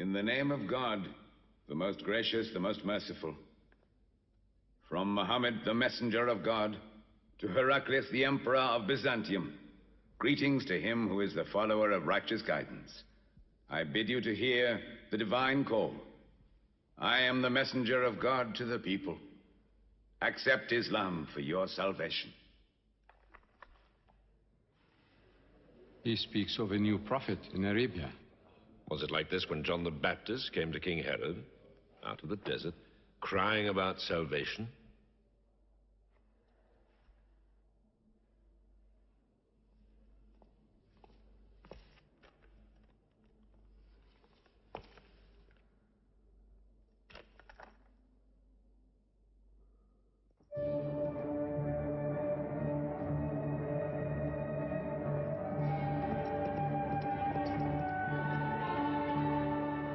In the name of God, the most gracious, the most merciful. From Muhammad, the messenger of God, to Heraclius, the emperor of Byzantium, greetings to him who is the follower of righteous guidance. I bid you to hear the divine call. I am the messenger of God to the people. Accept Islam for your salvation. He speaks of a new prophet in Arabia. Was it like this when John the Baptist came to King Herod, out of the desert, crying about salvation?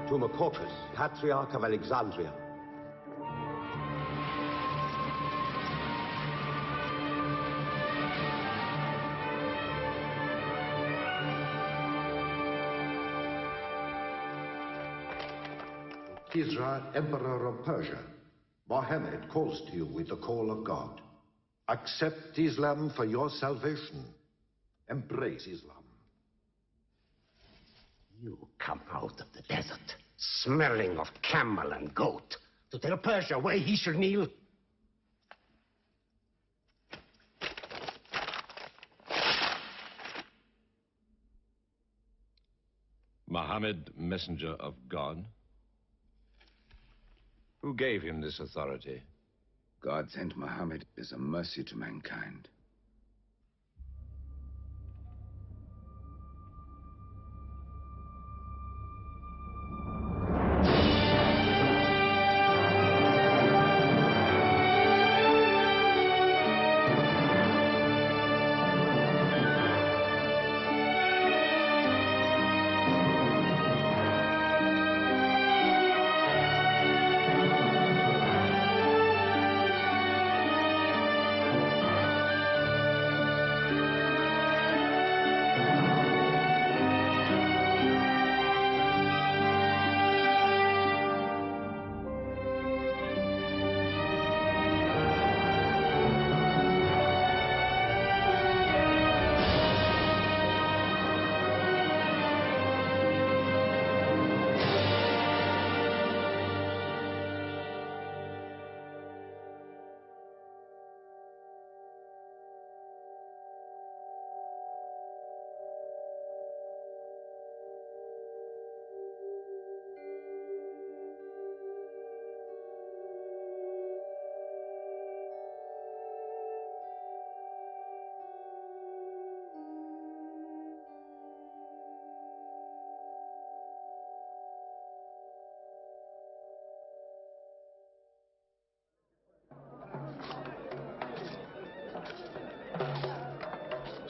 To Macaucus, Patriarch of Alexandria. Kisra, Emperor of Persia, Mohammed calls to you with the call of God. Accept Islam for your salvation. Embrace Islam. You come out of the desert, smelling of camel and goat, to tell Persia where he should kneel? Muhammad, messenger of God? Who gave him this authority? God sent Muhammad as a mercy to mankind.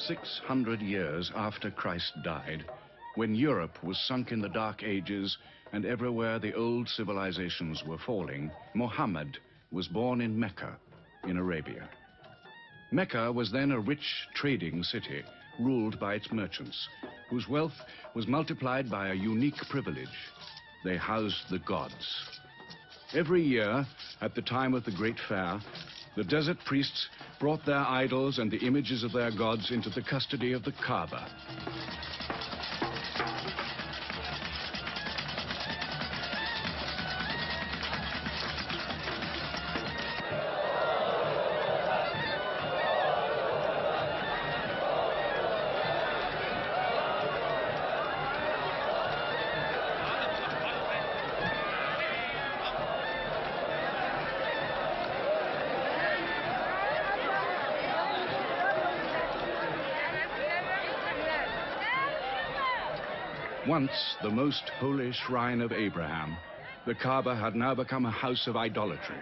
"600 years after Christ died, when Europe was sunk in the Dark Ages and everywhere the old civilizations were falling, Muhammad was born in Mecca, in Arabia. Mecca was then a rich trading city ruled by its merchants, whose wealth was multiplied by a unique privilege. They housed the gods. Every year, at the time of the Great Fair, the desert priests brought their idols and the images of their gods into the custody of the Kaaba. Once the most holy shrine of Abraham, the Kaaba had now become a house of idolatry,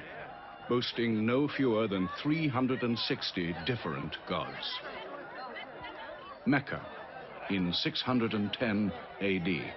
boasting no fewer than 360 different gods. Mecca, in 610 AD.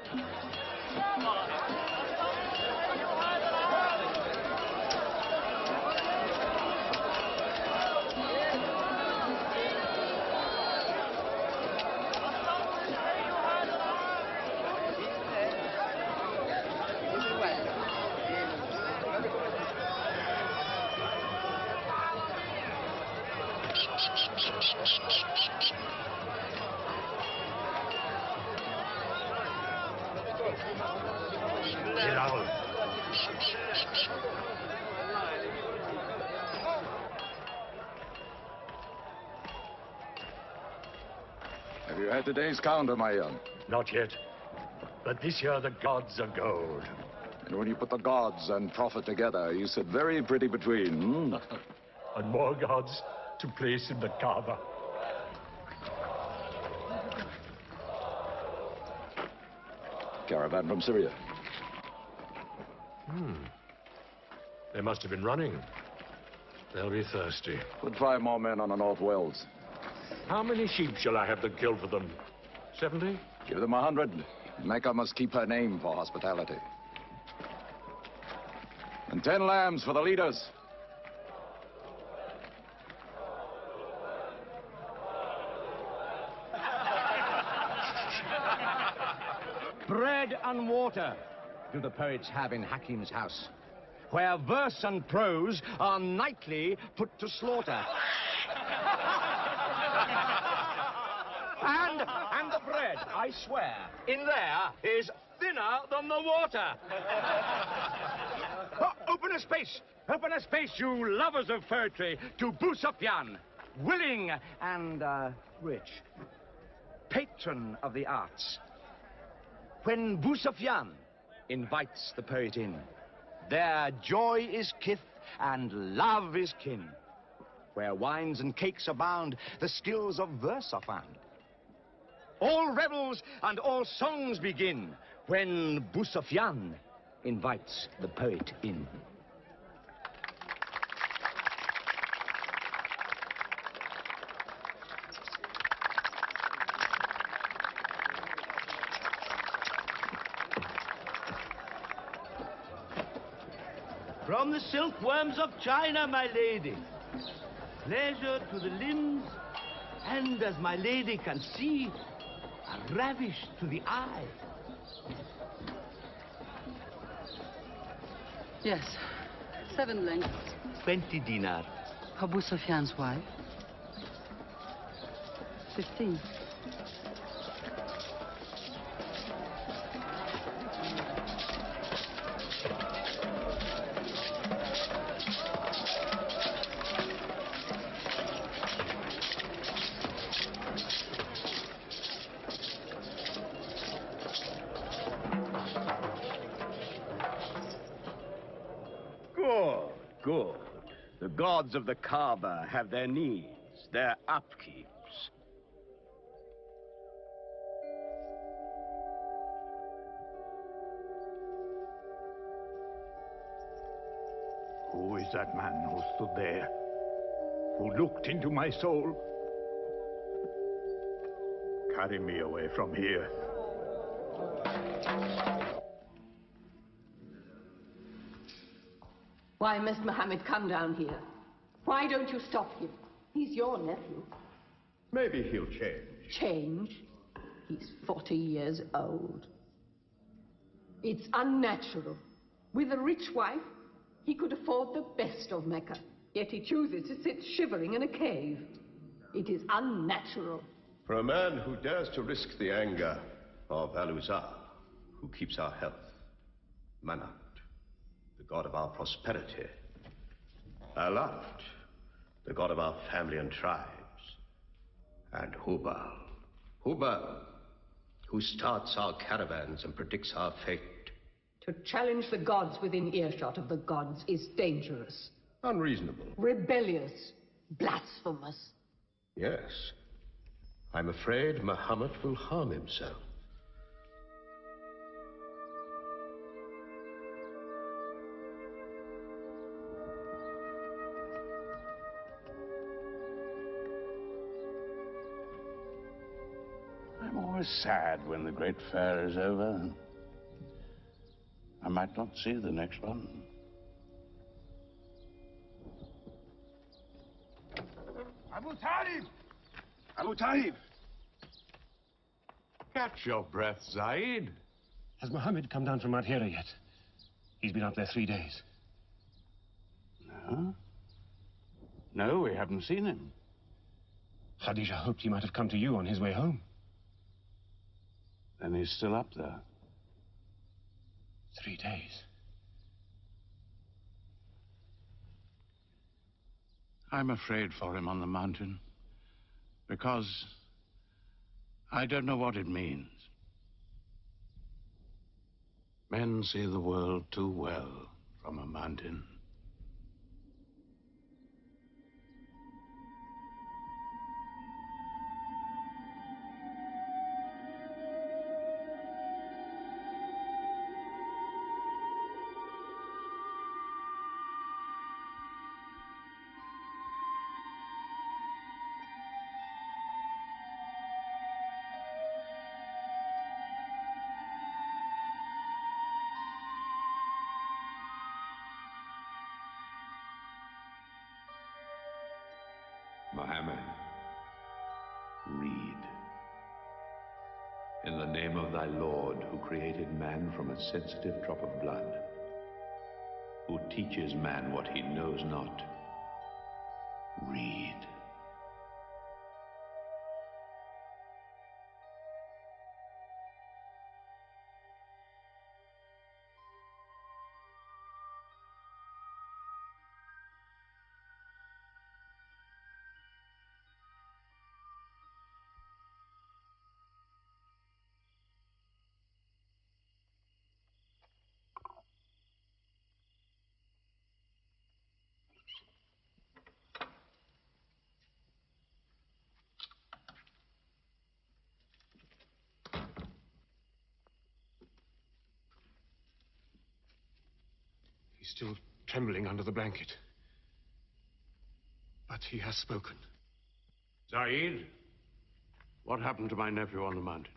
Have you had today's counter, my young? Not yet. But this year the gods are gold. And when you put the gods and profit together, you sit very pretty between, hmm? And more gods to place in the Kaaba. Caravan from Syria. They must have been running. They'll be thirsty. Put 5 more men on the North Wells. How many sheep shall I have to kill for them? 70? Give them 100. Mecca must keep her name for hospitality. And 10 lambs for the leaders. Bread and water do the poets have in Hakim's house, where verse and prose are nightly put to slaughter. And the bread, I swear, in there is thinner than the water. Oh, open a space, you lovers of poetry, to Busapyan, willing and rich, patron of the arts. When Busapyan invites the poet in, their joy is kith and love is kin. Where wines and cakes abound, the skills of verse are found. All revels and all songs begin when Busapyan invites the poet in. From the silkworms of China, my lady. Pleasure to the limbs, and as my lady can see, a ravish to the eye. Yes, 7 lengths. 20 dinar. Abu Sufyan's wife. 15. Good. The gods of the Kaaba have their needs, their upkeeps. Who is that man who stood there? Who looked into my soul? Carry me away from here. Why must Mohammed come down here? Why don't you stop him? He's your nephew. Maybe he'll change. Change? He's 40 years old. It's unnatural. With a rich wife, he could afford the best of Mecca. Yet he chooses to sit shivering in a cave. It is unnatural. For a man who dares to risk the anger of Al-Uzza, who keeps our health, Manat, the god of our prosperity, Alat, the god of our family and tribes, and Hubal, who starts our caravans and predicts our fate. To challenge the gods within earshot of the gods is dangerous. Unreasonable. Rebellious. Blasphemous. Yes. I'm afraid Muhammad will harm himself. I'm always sad when the great fair is over. I might not see the next one. Abu Talib! Abu Talib! Catch your breath, Zaid. Has Mohammed come down from Mount Hira yet? He's been out there 3 days. No? No, we haven't seen him. Khadija hoped he might have come to you on his way home. Then he's still up there. 3 days. I'm afraid for him on the mountain, because I don't know what it means. Men see the world too well from a mountain. Mohammed, read. In the name of thy Lord, who created man from a sensitive drop of blood, who teaches man what he knows not, read. He's still trembling under the blanket. But he has spoken. Zaid, what happened to my nephew on the mountain?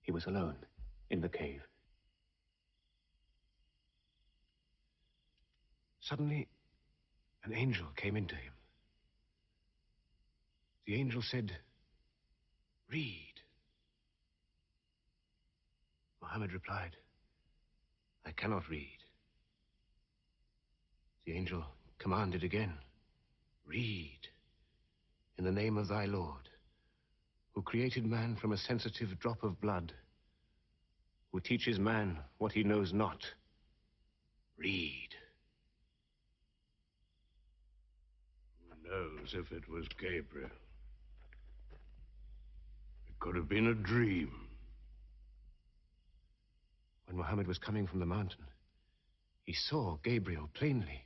He was alone in the cave. Suddenly, an angel came into him. The angel said, "Read." Muhammad replied, "I cannot read." The angel commanded again, "Read, in the name of thy Lord, who created man from a sensitive drop of blood, who teaches man what he knows not. Read." Who knows if it was Gabriel? It could have been a dream. When Muhammad was coming from the mountain, he saw Gabriel plainly,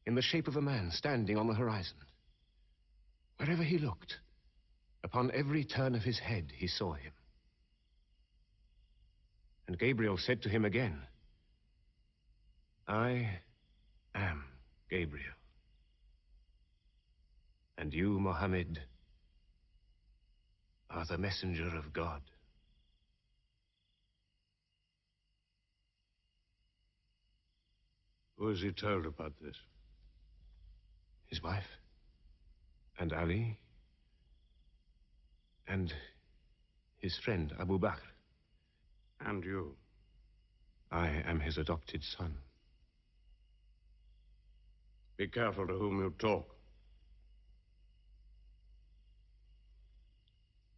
in the shape of a man standing on the horizon. Wherever he looked, upon every turn of his head, he saw him. And Gabriel said to him again, "I am Gabriel. And you, Muhammad, are the messenger of God." Who has he told about this? His wife, and Ali, and his friend, Abu Bakr. And you? I am his adopted son. Be careful to whom you talk.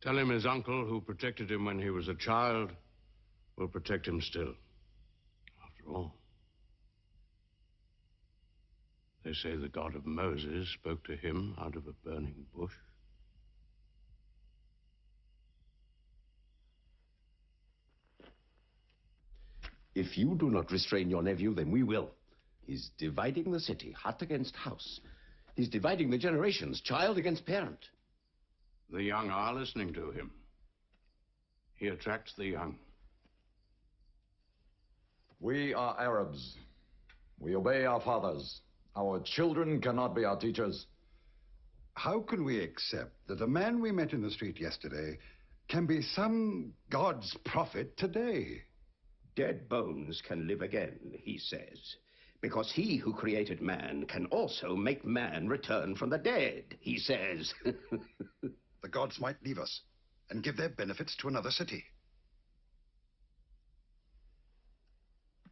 Tell him his uncle, who protected him when he was a child, will protect him still. After all, they say the God of Moses spoke to him out of a burning bush. If you do not restrain your nephew, then we will. He's dividing the city, hut against house. He's dividing the generations, child against parent. The young are listening to him. He attracts the young. We are Arabs. We obey our fathers. Our children cannot be our teachers. How can we accept that a man we met in the street yesterday can be some God's prophet today? Dead bones can live again, he says, because he who created man can also make man return from the dead, he says. The gods might leave us and give their benefits to another city.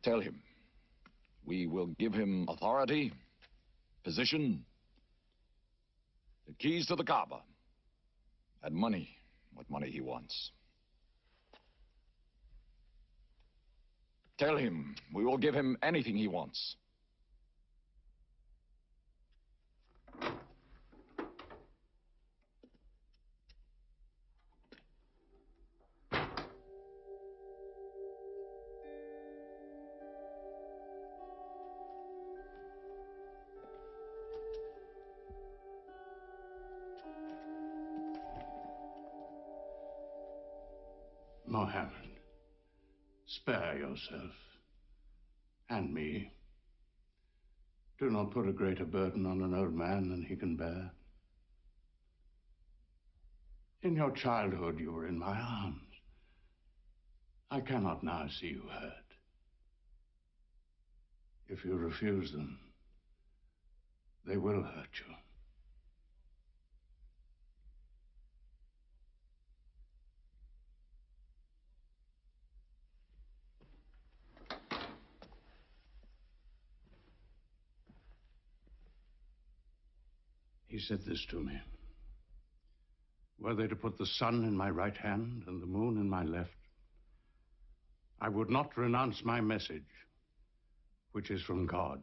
Tell him we will give him authority, position, The keys to the Kaaba. And money, what money he wants. Tell him we will give him anything he wants. Mohammed, spare yourself and me. Do not put a greater burden on an old man than he can bear. In your childhood, you were in my arms. I cannot now see you hurt. If you refuse them, they will hurt you. He said this to me. Were they to put the sun in my right hand and the moon in my left, I would not renounce my message, which is from God.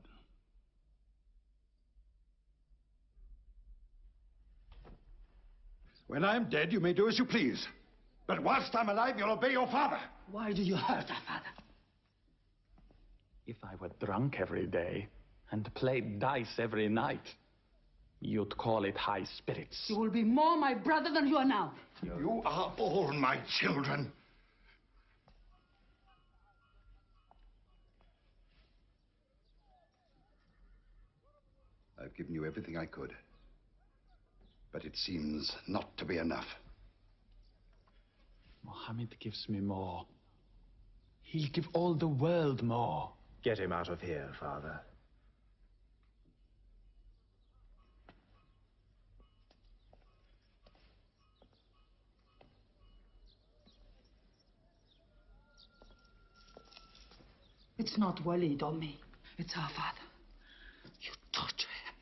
When I'm dead, you may do as you please. But whilst I'm alive, you'll obey your father. Why do you hurt our father? If I were drunk every day and played dice every night, you'd call it high spirits. You will be more my brother than you are now. You are all my children. I've given you everything I could. But it seems not to be enough. Mohammed gives me more. He'll give all the world more. Get him out of here, Father. It's not Walid or me. It's our father. You torture him.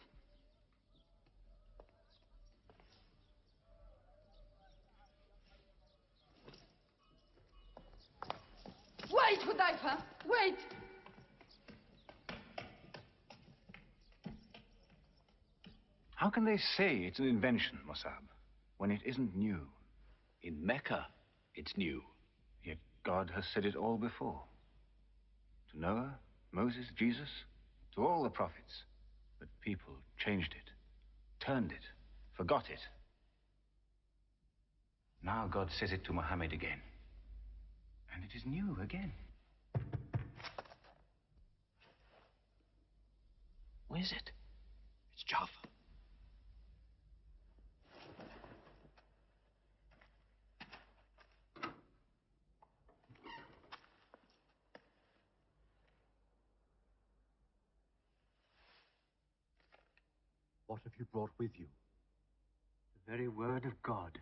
Wait, Hudayfa! Wait! How can they say it's an invention, Mossab, when it isn't new? In Mecca, it's new. Yet God has said it all before. To Noah, Moses, Jesus, to all the prophets. But people changed it, turned it, forgot it. Now God says it to Muhammad again. And it is new again. Who is it? It's Jaffa. What have you brought with you? The very word of God.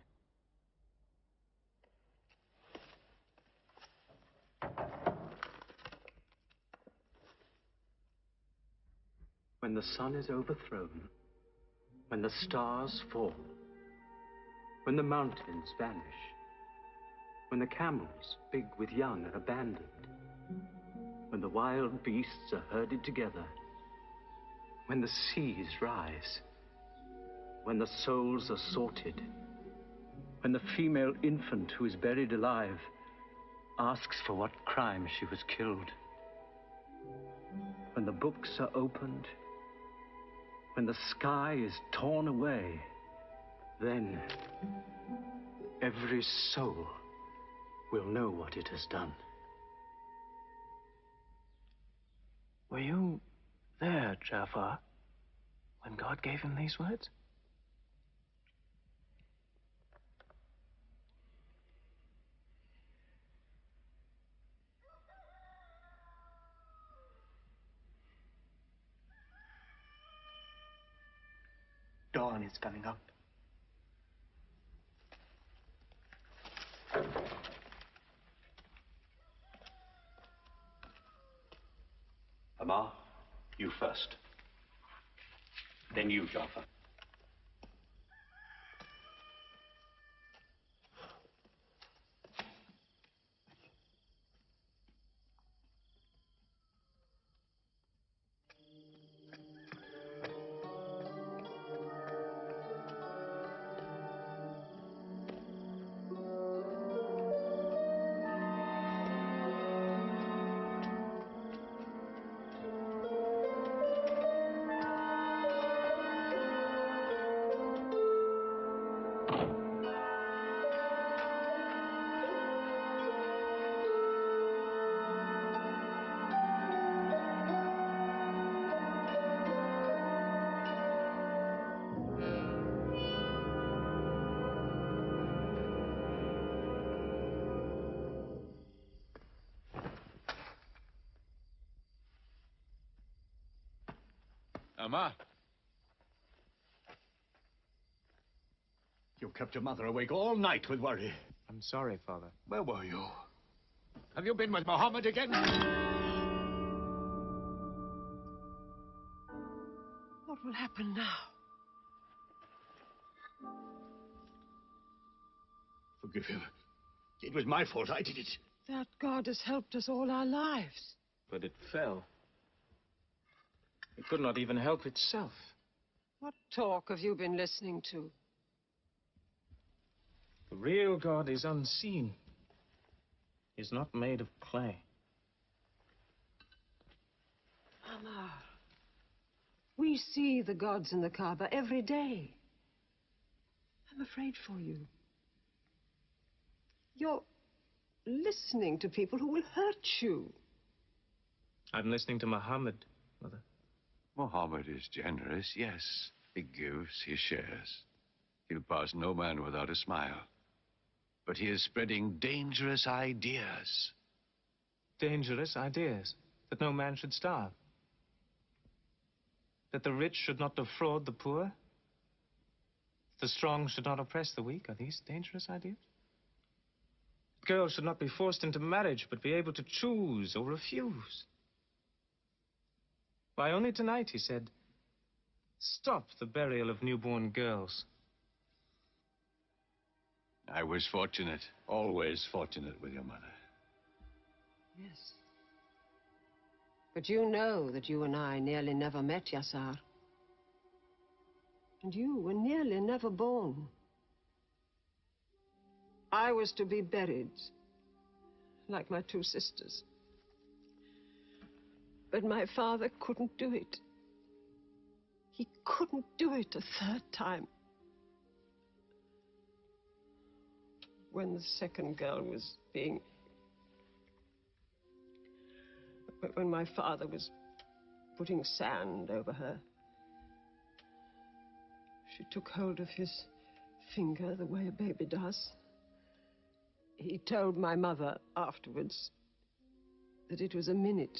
When the sun is overthrown, when the stars fall, when the mountains vanish, when the camels, big with young, are abandoned, when the wild beasts are herded together, when the seas rise, when the souls are sorted, when the female infant who is buried alive asks for what crime she was killed, when the books are opened, when the sky is torn away, then every soul will know what it has done. Were you there, Jafar, when God gave him these words? Dawn is coming up. Amar, you first. Then you, Jaffa. Amma. You kept your mother awake all night with worry. I'm sorry, Father. Where were you? Have you been with Mohammed again? What will happen now? Forgive him. It was my fault. I did it. That God has helped us all our lives. But it fell. It could not even help itself. What talk have you been listening to? The real God is unseen. He is not made of clay. Amar, we see the gods in the Kaaba every day. I'm afraid for you. You're listening to people who will hurt you. I'm listening to Muhammad, Mother. Muhammad is generous, yes. He gives, he shares. He'll pass no man without a smile. But he is spreading dangerous ideas. Dangerous ideas? That no man should starve? That the rich should not defraud the poor? The strong should not oppress the weak? Are these dangerous ideas? Girls should not be forced into marriage, but be able to choose or refuse. Why, only tonight he said, stop the burial of newborn girls. I was fortunate, always fortunate with your mother. Yes. But you know that you and I nearly never met, Yassar. And you were nearly never born. I was to be buried, like my two sisters. But my father couldn't do it. He couldn't do it a third time. When the second girl was being... When my father was putting sand over her, she took hold of his finger the way a baby does. He told my mother afterwards that it was a minute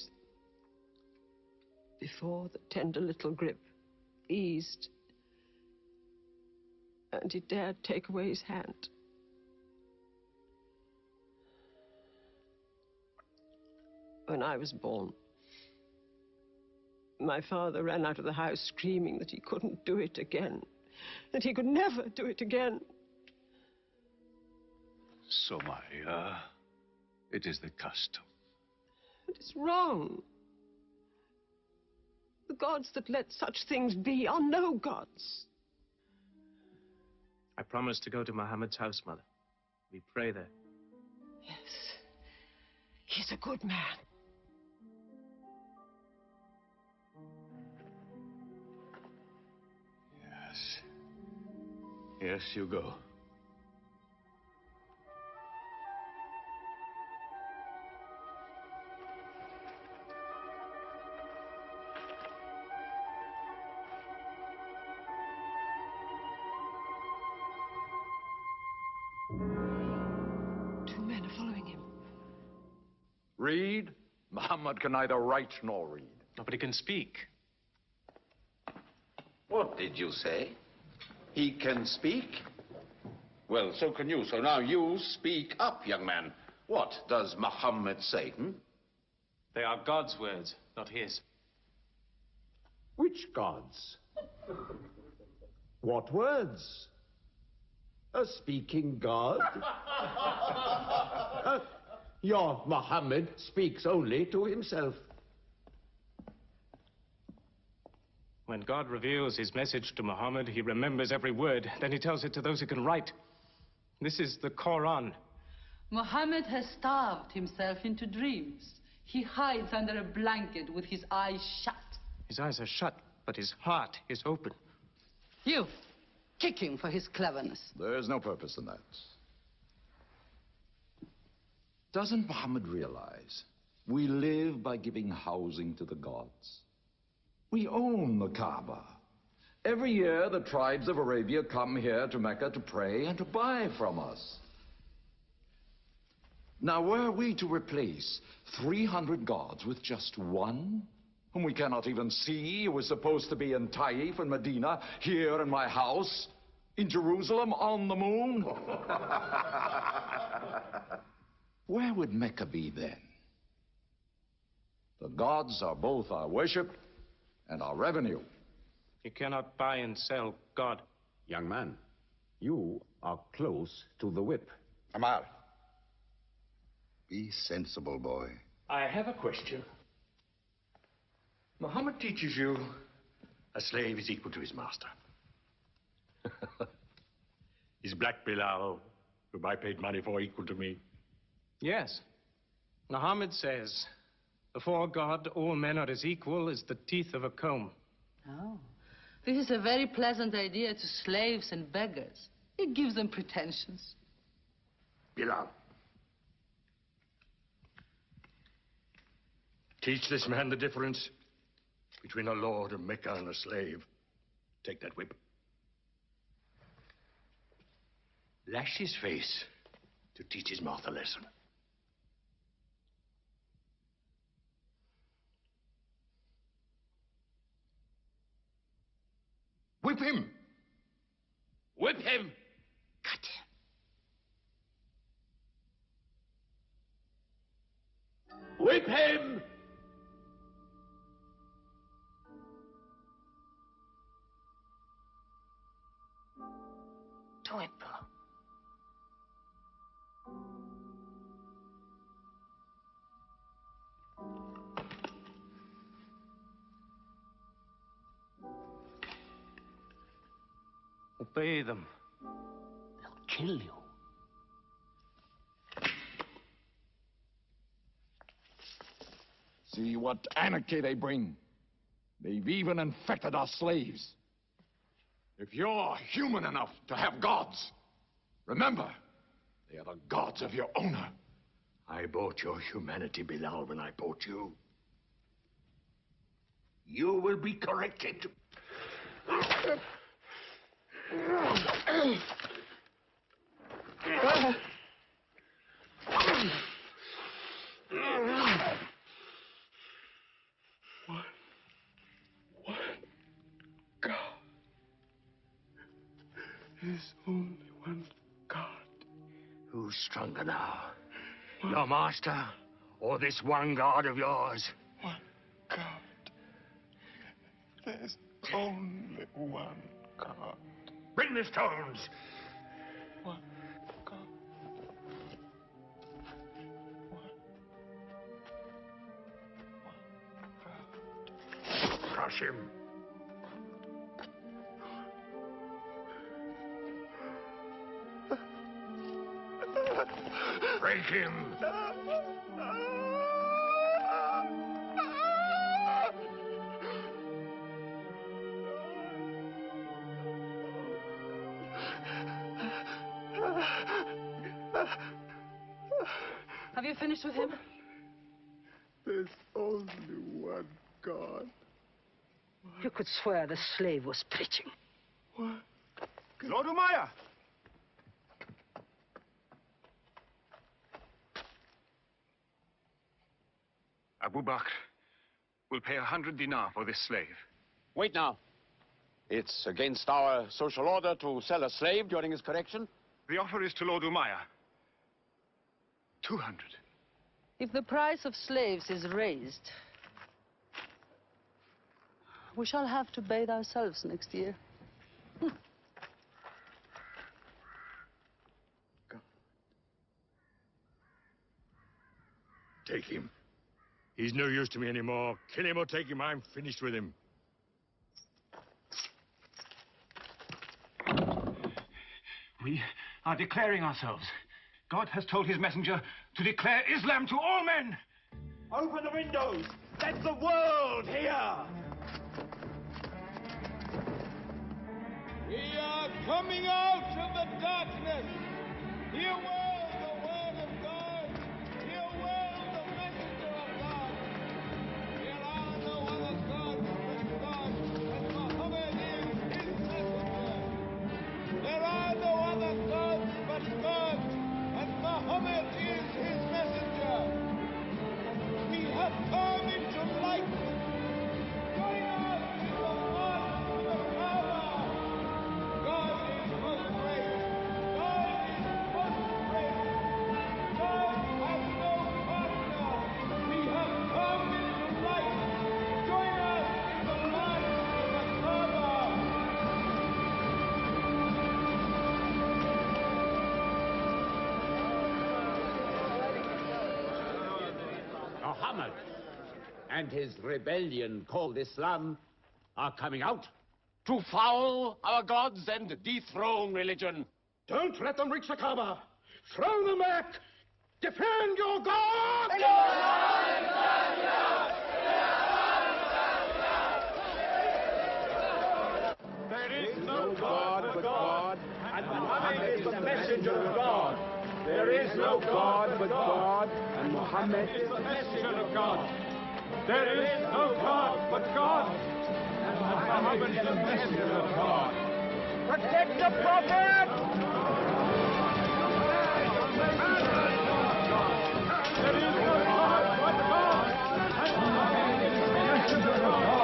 before the tender little grip eased and he dared take away his hand. When I was born, my father ran out of the house screaming that he couldn't do it again, that he could never do it again. So, Maria, it is the custom. But it's wrong. The gods that let such things be are no gods. I promised to go to Muhammad's house, Mother. We pray there. Yes. He's a good man. Yes. Yes, you go. Two men are following him. Read? Muhammad can neither write nor read. Nobody can speak. What did you say? He can speak? Well, so can you. So now you speak up, young man. What does Muhammad say, They are God's words, not his. Which gods? What words? A speaking God? Your Muhammad speaks only to himself. When God reveals his message to Muhammad, he remembers every word. Then he tells it to those who can write. This is the Quran. Muhammad has starved himself into dreams. He hides under a blanket with his eyes shut. His eyes are shut, but his heart is open. You, kick him for his cleverness. There's no purpose in that. Doesn't Muhammad realize we live by giving housing to the gods? We own the Kaaba. Every year, the tribes of Arabia come here to Mecca to pray and to buy from us. Now, were we to replace 300 gods with just one, whom we cannot even see, who is supposed to be in Taif and Medina, here in my house, in Jerusalem, on the moon? Where would Mecca be then? The gods are both our worship and our revenue. You cannot buy and sell God. Young man, you are close to the whip. Amal. Be sensible, boy. I have a question. Muhammad teaches you a slave is equal to his master. Is Black Bilal, whom I paid money for, equal to me? Yes. Muhammad says, before God, all men are as equal as the teeth of a comb. Oh, this is a very pleasant idea to slaves and beggars. It gives them pretensions. Bilal. Teach this man the difference between a lord of Mecca and a slave. Take that whip. Lash his face to teach his mouth a lesson. Whip him! Whip him! Cut him! Whip him! Do it, Bill. Obey them. They'll kill you. See what anarchy they bring. They've even infected our slaves. If you're human enough to have gods, remember, they are the gods of your owner. I bought your humanity, Bilal, when I bought you. You will be corrected. There's only one God. Who's stronger now? Your master or this one God of yours? One God. There's only one God. Bring the stones. One God. Crush him. Break him. Have you finished with him? There's only one God. You could swear the slave was preaching. What? Lord Umayyah! Abu Bakr will pay 100 dinar for this slave. Wait now. It's against our social order to sell a slave during his correction. The offer is to Lord Umayyah. 200. If the price of slaves is raised, we shall have to bathe ourselves next year. Take him. He's no use to me anymore. Kill him or take him. I'm finished with him. We are declaring ourselves. God has told his messenger to declare Islam to all men. Open the windows. Let the world hear. We are coming out of the darkness. Hear well the word of God. Hear well the messenger of God. There are no other gods but God, and Muhammad is his messenger. There are no other gods but God, and Muhammad is his messenger. We have come into light. Muhammad and his rebellion called Islam are coming out to foul our gods and dethrone religion. Don't let them reach the Kaaba. Throw them back. Defend your God! There is no God but God, and Muhammad is the messenger of God. There is no God but God, and Muhammad is the messenger of God. There is no God but God, and Muhammad is the messenger of God. Protect the Prophet! There is no God but God, and Muhammad is the messenger of God.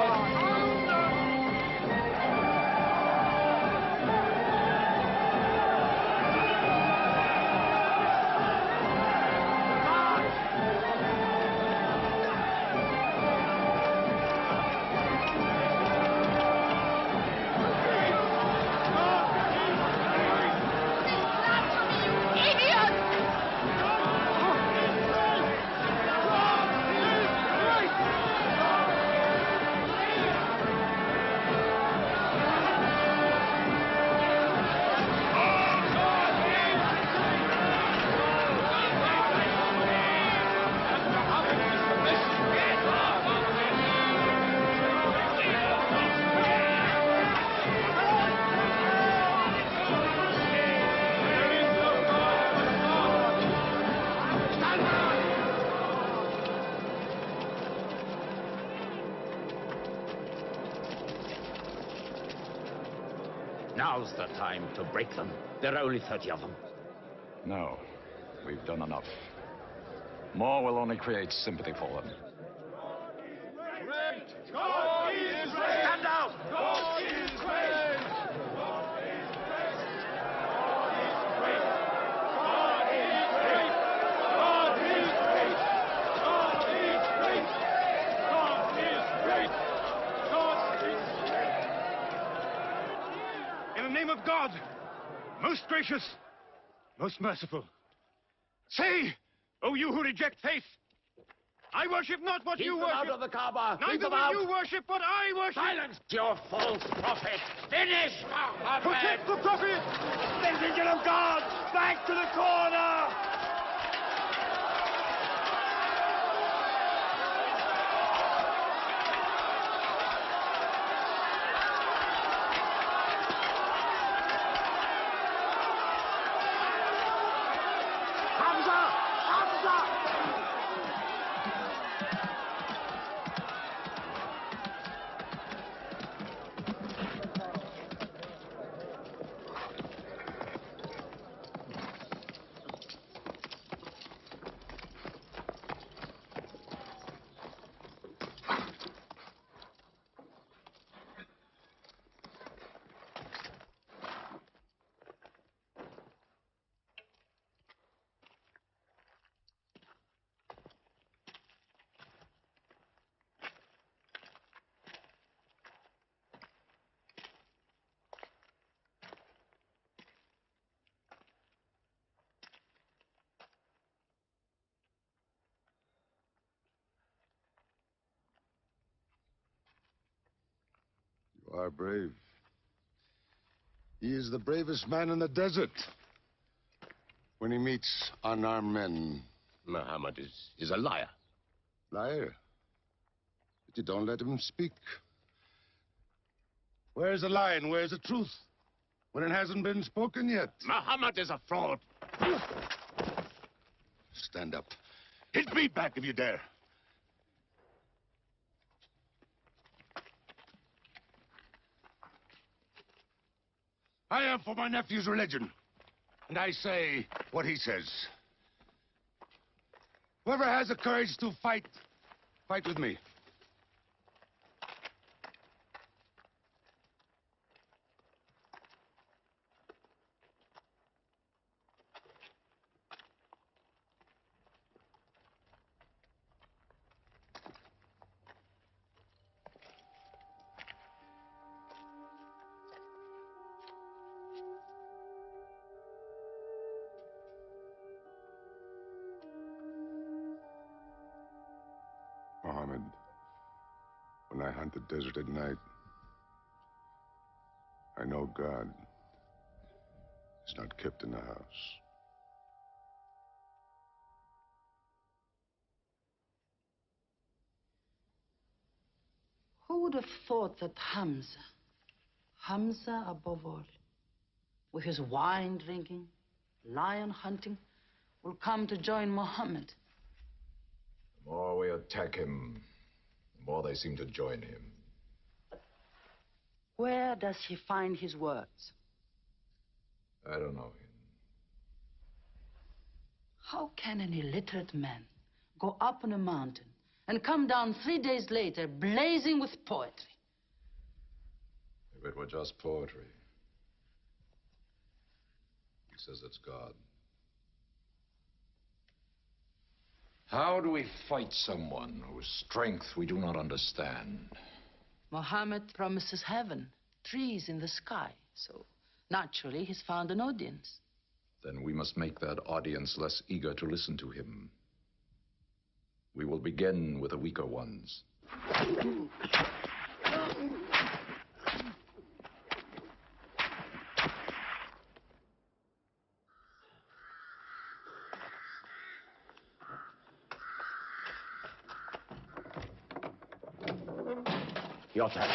Now's the time to break them. There are only 30 of them. No, we've done enough. More will only create sympathy for them. God is great! Stand down! God is great! God is great! God is great! God is great! God is great! God is great! God is great! In the name of God, most gracious, most merciful, say, O you who reject faith, I worship not what you worship. Keep them out of the Kaaba. Neither will you worship what I worship. Silence your false prophet. Finish Muhammad. Protect the prophet. Messenger of God, back to the corner! You are brave. He is the bravest man in the desert. When he meets unarmed men... Muhammad is a liar. Liar? But you don't let him speak. Where's the lie and where's the truth? When it hasn't been spoken yet. Muhammad is a fraud. Stand up. Hit me back if you dare. I am for my nephew's religion. And I say what he says. Whoever has the courage to fight, fight with me. When I hunt the desert at night, I know God is not kept in the house. Who would have thought that Hamza above all, with his wine drinking, lion hunting, will come to join Muhammad? The more we attack him, the more they seem to join him. Where does he find his words? I don't know him. How can an illiterate man go up on a mountain and come down 3 days later blazing with poetry? If it were just poetry. He says it's God. How do we fight someone whose strength we do not understand? Muhammad promises heaven, trees in the sky, so naturally he's found an audience. Then we must make that audience less eager to listen to him. We will begin with the weaker ones. Your turn.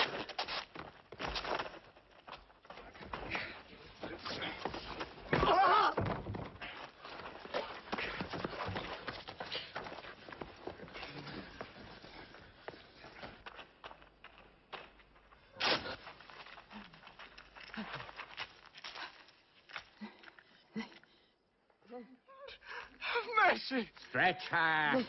Mercy! Stretch her.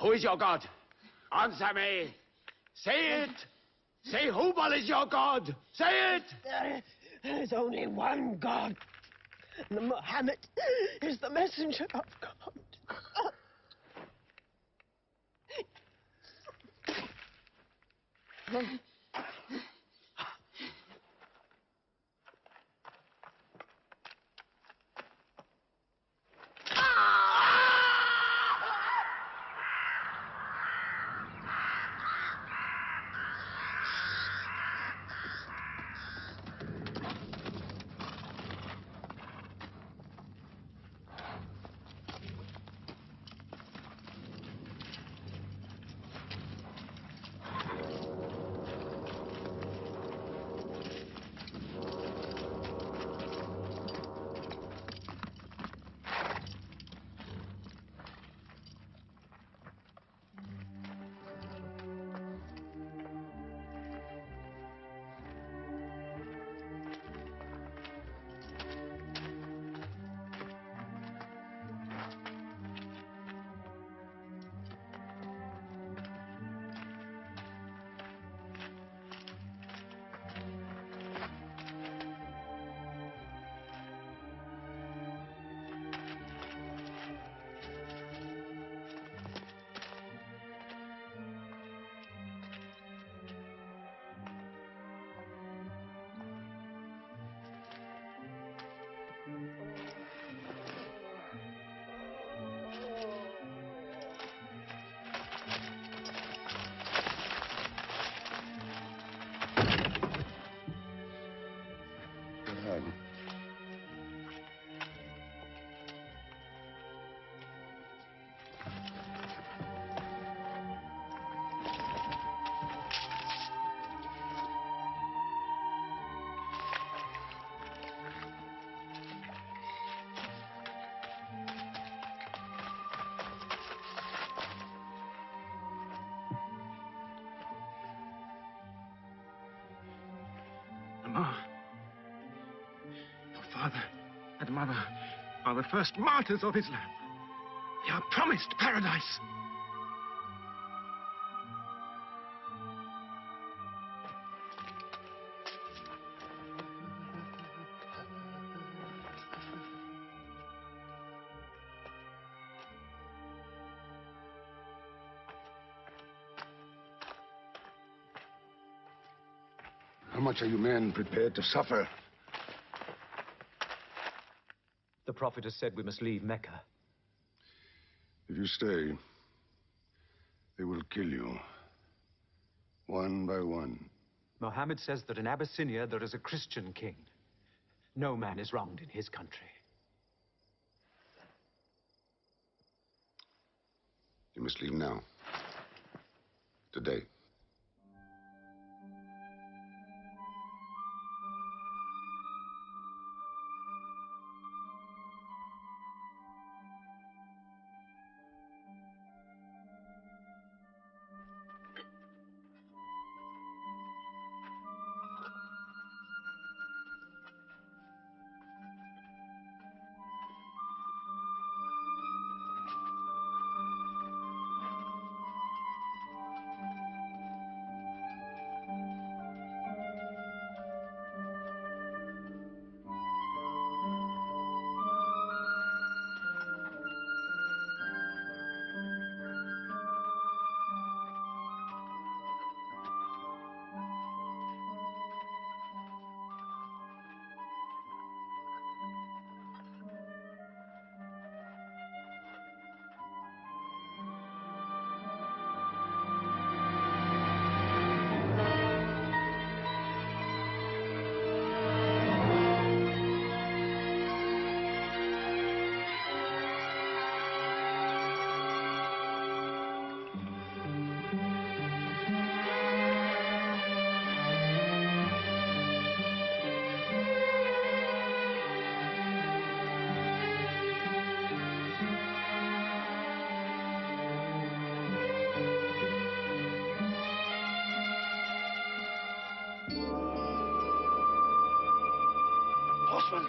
Who is your God? Answer me. Say it. Say Hubal is your God. Say it. There is only one God. And Muhammad is the messenger of God. God. Your father and mother are the first martyrs of Islam. They are promised paradise. How much are you men prepared to suffer? The Prophet has said we must leave Mecca. If you stay, they will kill you. One by one. Mohammed says that in Abyssinia there is a Christian king. No man is wronged in his country. You must leave now. Today. Horseman!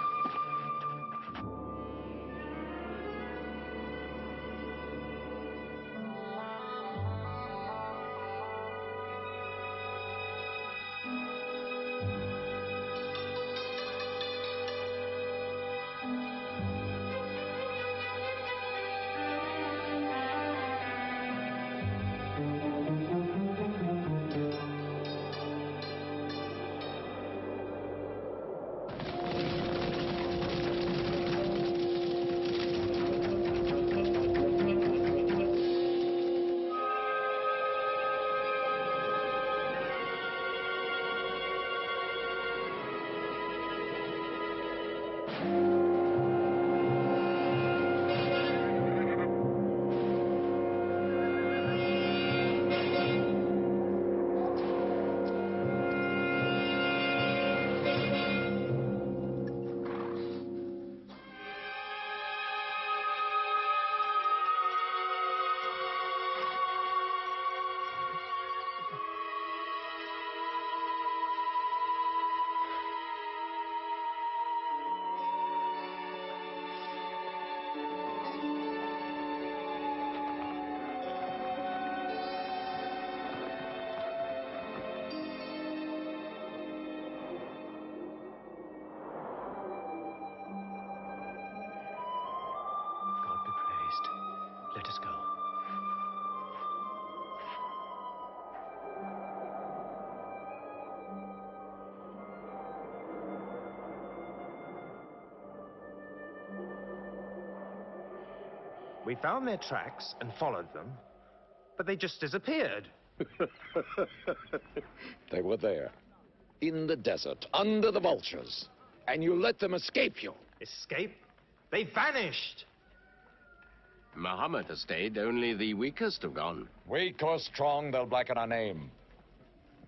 God be praised. Let us go. We found their tracks and followed them, but they just disappeared. They were there, in the desert, under the vultures, and you let them escape you. Escape? They vanished! Muhammad has stayed. Only the weakest have gone. Weak or strong, they'll blacken our name.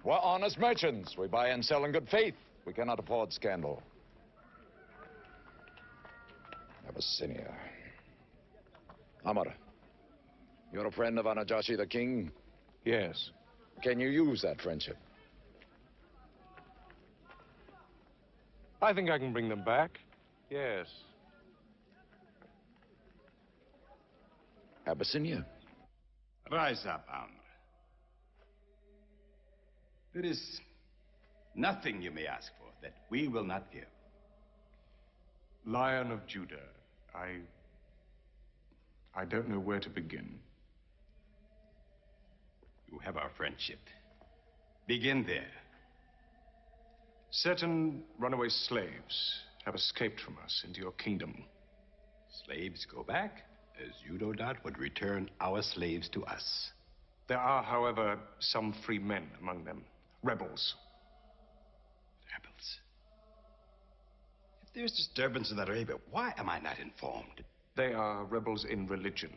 We're honest merchants. We buy and sell in good faith. We cannot afford scandal. Abyssinia. Amr, you're a friend of Anajashi the king? Yes. Can you use that friendship? I think I can bring them back. Yes. Abyssinia. Rise up, Amr. There is nothing you may ask for that we will not give. Lion of Judah, I don't know where to begin. You have our friendship. Begin there. Certain runaway slaves have escaped from us into your kingdom. Slaves go back, as you no doubt would return our slaves to us. There are, however, some free men among them. Rebels. Rebels? If there's disturbance in Arabia, why am I not informed? They are rebels in religion.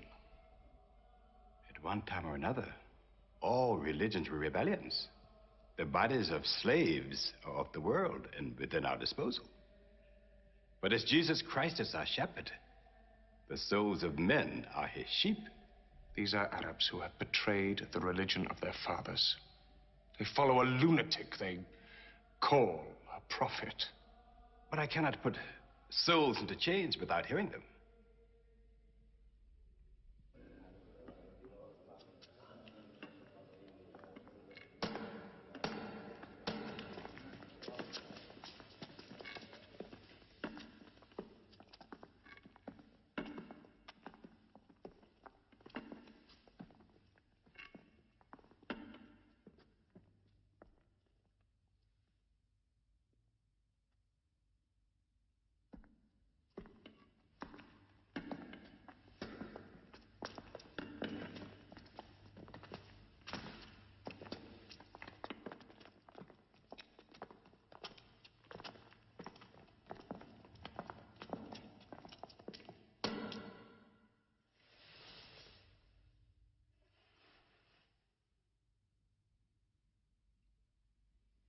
At one time or another, all religions were rebellions. The bodies of slaves are of the world and within our disposal. But as Jesus Christ is our shepherd, the souls of men are his sheep. These are Arabs who have betrayed the religion of their fathers. They follow a lunatic they call a prophet. But I cannot put souls into chains without hearing them.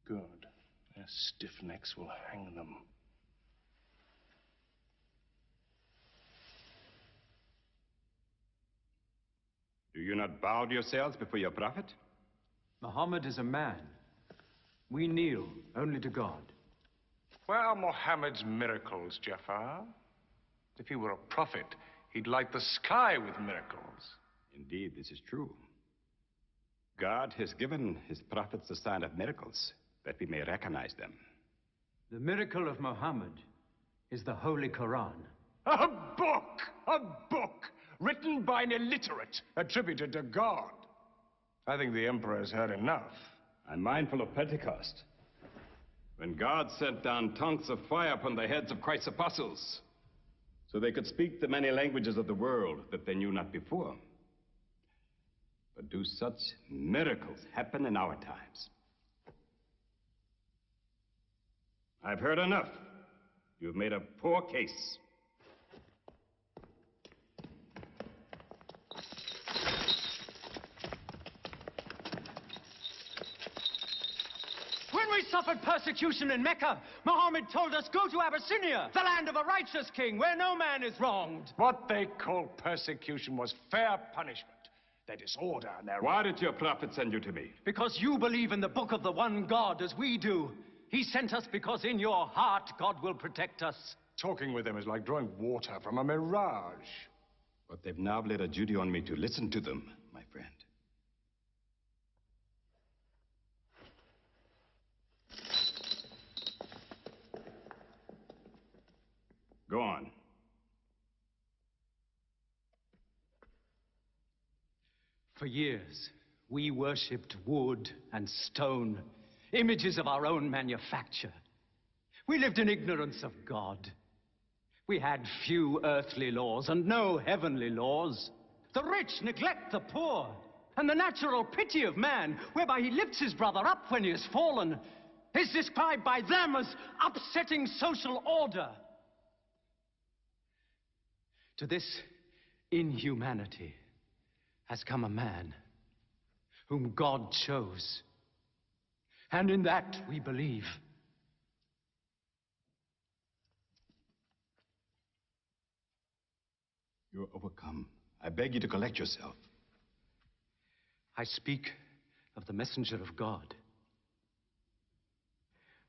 Good. Their stiff necks will hang them. Do you not bow yourselves before your prophet? Muhammad is a man. We kneel only to God. Where are Mohammed's miracles, Jafar? If he were a prophet, he'd light the sky with miracles. Indeed, this is true. God has given his prophets the sign of miracles, that we may recognize them. The miracle of Muhammad is the Holy Quran. A book! A book! Written by an illiterate, attributed to God. I think the Emperor has heard enough. I'm mindful of Pentecost, when God sent down tongues of fire upon the heads of Christ's apostles, so they could speak the many languages of the world that they knew not before. But do such miracles happen in our times? I've heard enough. You've made a poor case. When we suffered persecution in Mecca, Muhammad told us, go to Abyssinia, the land of a righteous king, where no man is wronged. What they call persecution was fair punishment. Their disorder and their... Why did your prophet send you to me? Because you believe in the book of the one God as we do. He sent us because in your heart God will protect us. Talking with them is like drawing water from a mirage. But they've now laid a duty on me to listen to them, my friend. Go on. For years, we worshipped wood and stone, images of our own manufacture. We lived in ignorance of God. We had few earthly laws and no heavenly laws. The rich neglect the poor, and the natural pity of man, whereby he lifts his brother up when he has fallen, is described by them as upsetting social order. To this inhumanity has come a man whom God chose. And in that we believe. You're overcome. I beg you to collect yourself. I speak of the messenger of God.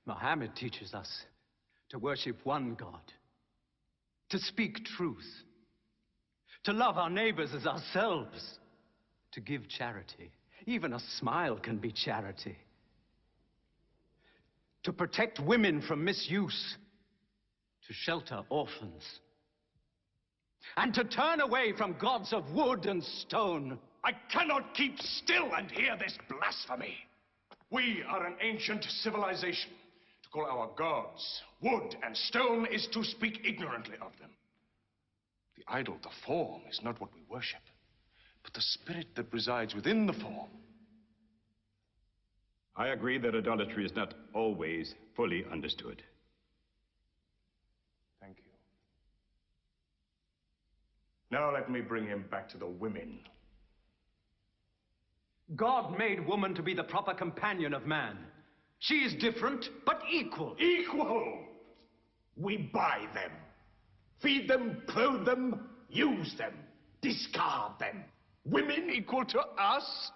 Muhammad teaches us to worship one God, to speak truth, to love our neighbors as ourselves, to give charity. Even a smile can be charity. To protect women from misuse, to shelter orphans, and to turn away from gods of wood and stone. I cannot keep still and hear this blasphemy. We are an ancient civilization. To call our gods wood and stone is to speak ignorantly of them. The idol, the form, is not what we worship, but the spirit that resides within the form. I agree that idolatry is not always fully understood. Thank you. Now let me bring him back to the women. God made woman to be the proper companion of man. She is different, but equal. Equal! We buy them. Feed them, clothe them, use them, discard them. Women equal to us?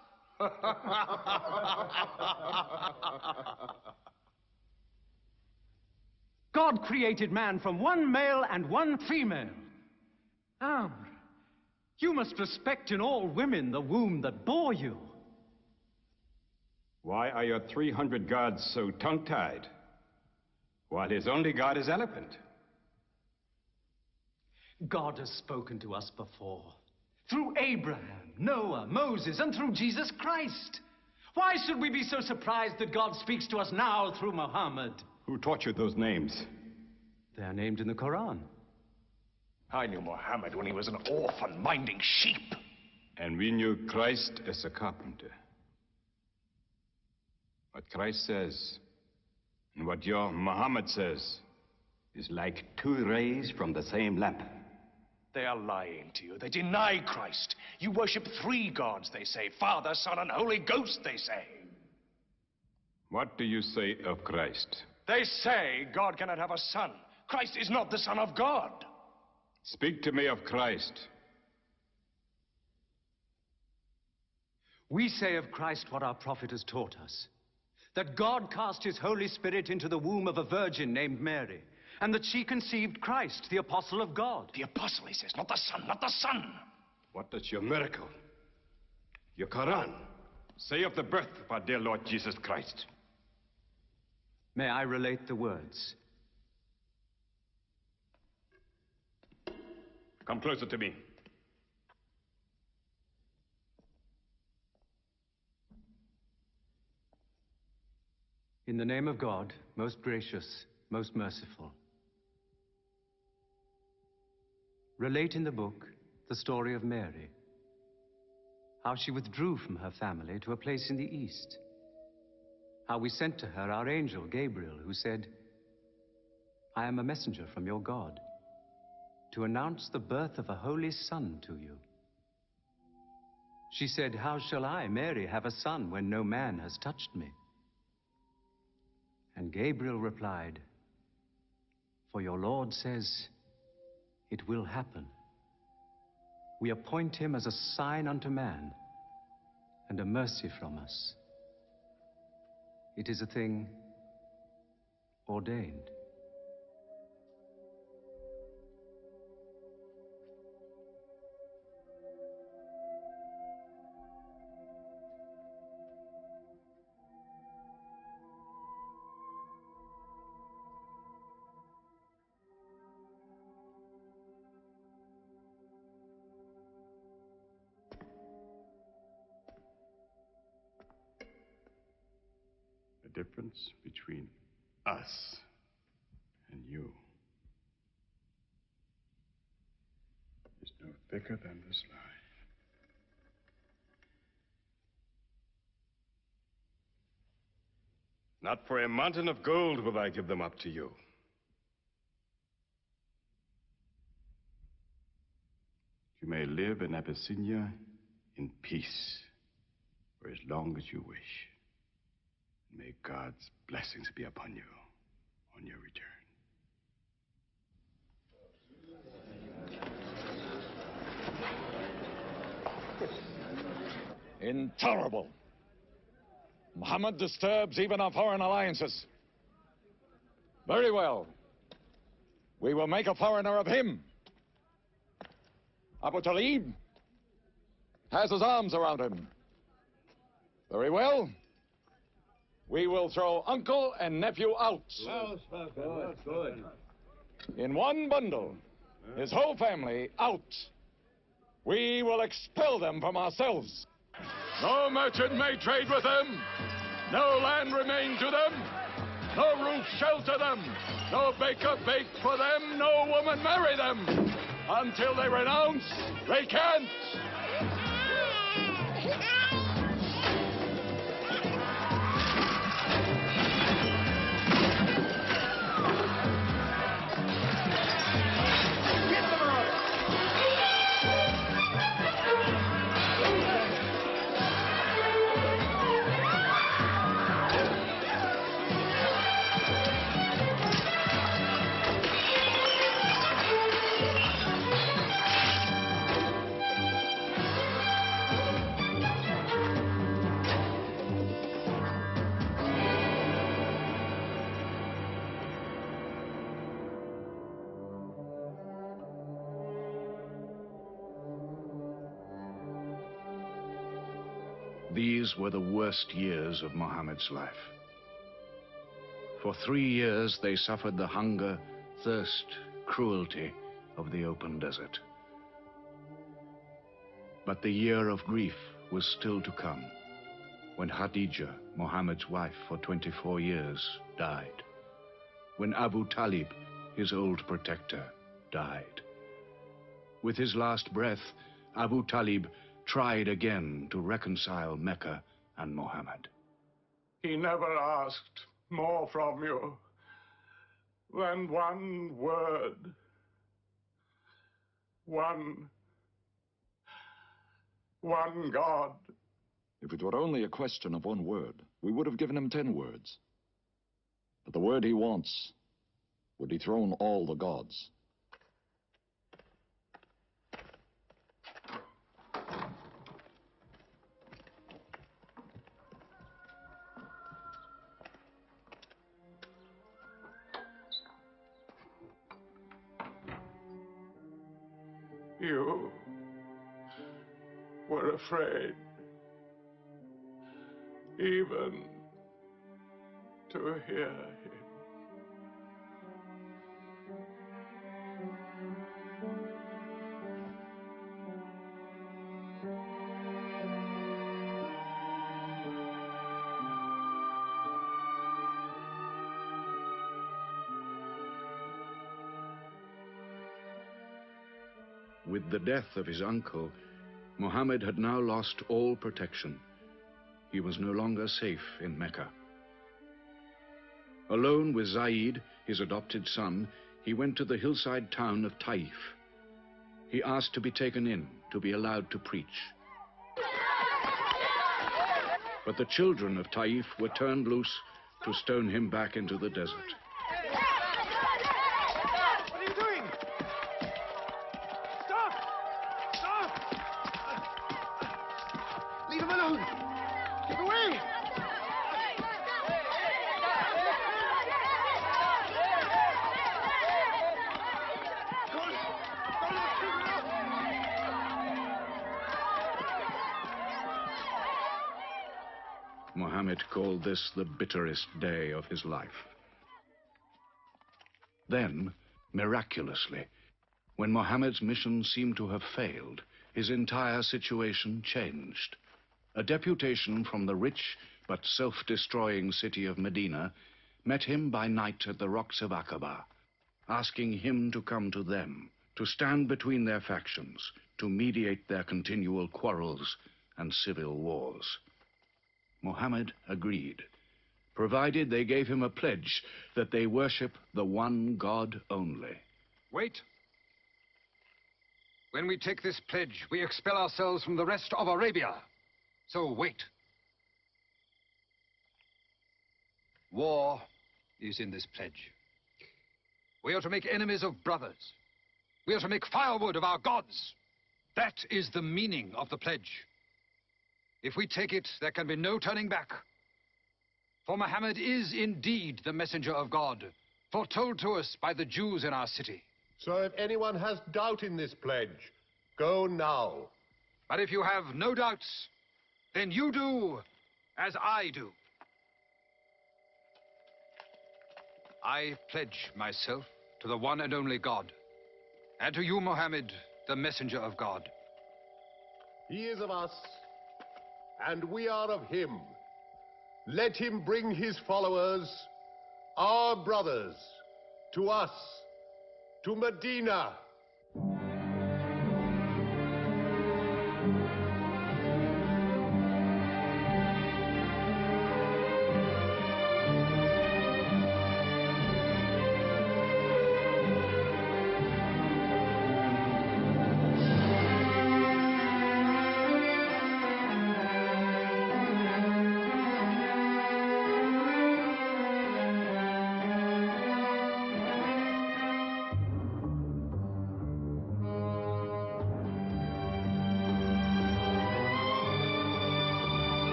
God created man from one male and one female. Amr, you must respect in all women the womb that bore you. Why are your 300 gods so tongue-tied, while his only god is eloquent? God has spoken to us before, through Abraham, Noah, Moses, and through Jesus Christ. Why should we be so surprised that God speaks to us now through Muhammad? Who taught you those names? They are named in the Quran. I knew Muhammad when he was an orphan minding sheep. And we knew Christ as a carpenter. What Christ says and what your Muhammad says is like two rays from the same lamp. They are lying to you. They deny Christ. You worship 3 gods, they say. Father, Son, and Holy Ghost, they say. What do you say of Christ? They say God cannot have a son. Christ is not the Son of God. Speak to me of Christ. We say of Christ what our prophet has taught us. That God cast his Holy Spirit into the womb of a virgin named Mary, and that she conceived Christ, the apostle of God. The apostle, he says, not the son, not the son. What does your miracle, your Quran, say of the birth of our dear Lord Jesus Christ? May I relate the words? Come closer to me. In the name of God, most gracious, most merciful. Relate in the book the story of Mary, how she withdrew from her family to a place in the east, how we sent to her our angel Gabriel, who said, I am a messenger from your God to announce the birth of a holy son to you. She said, how shall I, Mary, have a son when no man has touched me? And Gabriel replied, for your Lord says, it will happen. We appoint him as a sign unto man and a mercy from us. It is a thing ordained. The difference between us and you is no thicker than this lie. Not for a mountain of gold will I give them up to you. You may live in Abyssinia in peace for as long as you wish. May God's blessings be upon you on your return. Intolerable. Muhammad disturbs even our foreign alliances. Very well. We will make a foreigner of him. Abu Talib has his arms around him. Very well. We will throw uncle and nephew out. Good. In one bundle. His whole family out. We will expel them from ourselves. No merchant may trade with them. No land remain to them. No roof shelter them. No baker bake for them. No woman marry them. Until they renounce, they can't. These were the worst years of Muhammad's life. For 3 years, they suffered the hunger, thirst, cruelty of the open desert. But the year of grief was still to come, when Khadija, Muhammad's wife for 24 years, died. When Abu Talib, his old protector, died. With his last breath, Abu Talib tried again to reconcile Mecca and Muhammad. He never asked more from you than one word. One God. If it were only a question of one word, we would have given him 10 words. But the word he wants would dethrone all the gods. You were afraid even to hear him. With the death of his uncle, Muhammad had now lost all protection. He was no longer safe in Mecca. Alone with Zaid, his adopted son, he went to the hillside town of Taif. He asked to be taken in, to be allowed to preach. But the children of Taif were turned loose to stone him back into the desert. What are you doing? Stop! Stop! Leave him alone! Get away! Muhammad called this the bitterest day of his life. Then, miraculously, when Muhammad's mission seemed to have failed, his entire situation changed. A deputation from the rich but self-destroying city of Medina met him by night at the rocks of Aqaba, asking him to come to them, to stand between their factions, to mediate their continual quarrels and civil wars. Muhammad agreed, provided they gave him a pledge that they worship the one God only. Wait. When we take this pledge, we expel ourselves from the rest of Arabia. So wait. War is in this pledge. We are to make enemies of brothers. We are to make firewood of our gods. That is the meaning of the pledge. If we take it, there can be no turning back. For Muhammad is indeed the messenger of God, foretold to us by the Jews in our city. So if anyone has doubt in this pledge, go now. But if you have no doubts, then you do as I do. I pledge myself to the one and only God, and to you, Mohammed, the messenger of God. He is of us, and we are of him. Let him bring his followers, our brothers, to us, to Medina.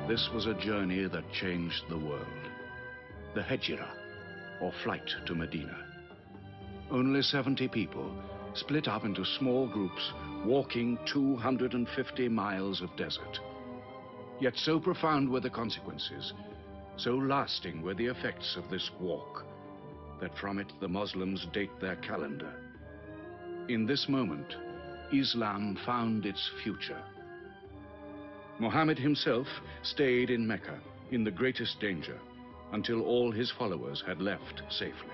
This was a journey that changed the world. The Hejira, or flight to Medina. Only 70 people, split up into small groups, walking 250 miles of desert. Yet so profound were the consequences, so lasting were the effects of this walk, that from it the Muslims date their calendar. In this moment, Islam found its future. Muhammad himself stayed in Mecca in the greatest danger until all his followers had left safely.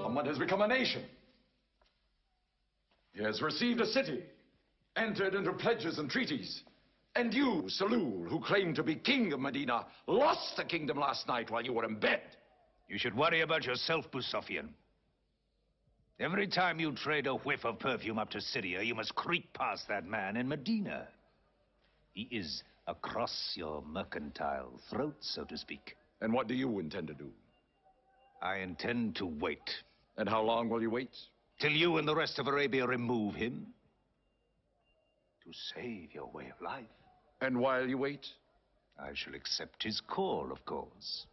Muhammad has become a nation. He has received a city, entered into pledges and treaties. And you, Salul, who claimed to be king of Medina, lost the kingdom last night while you were in bed. You should worry about yourself, Busofian. Every time you trade a whiff of perfume up to Syria, you must creep past that man in Medina. He is across your mercantile throat, so to speak. And what do you intend to do? I intend to wait. And how long will you wait? Till you and the rest of Arabia remove him. To save your way of life. And while you wait? I shall accept his call, of course.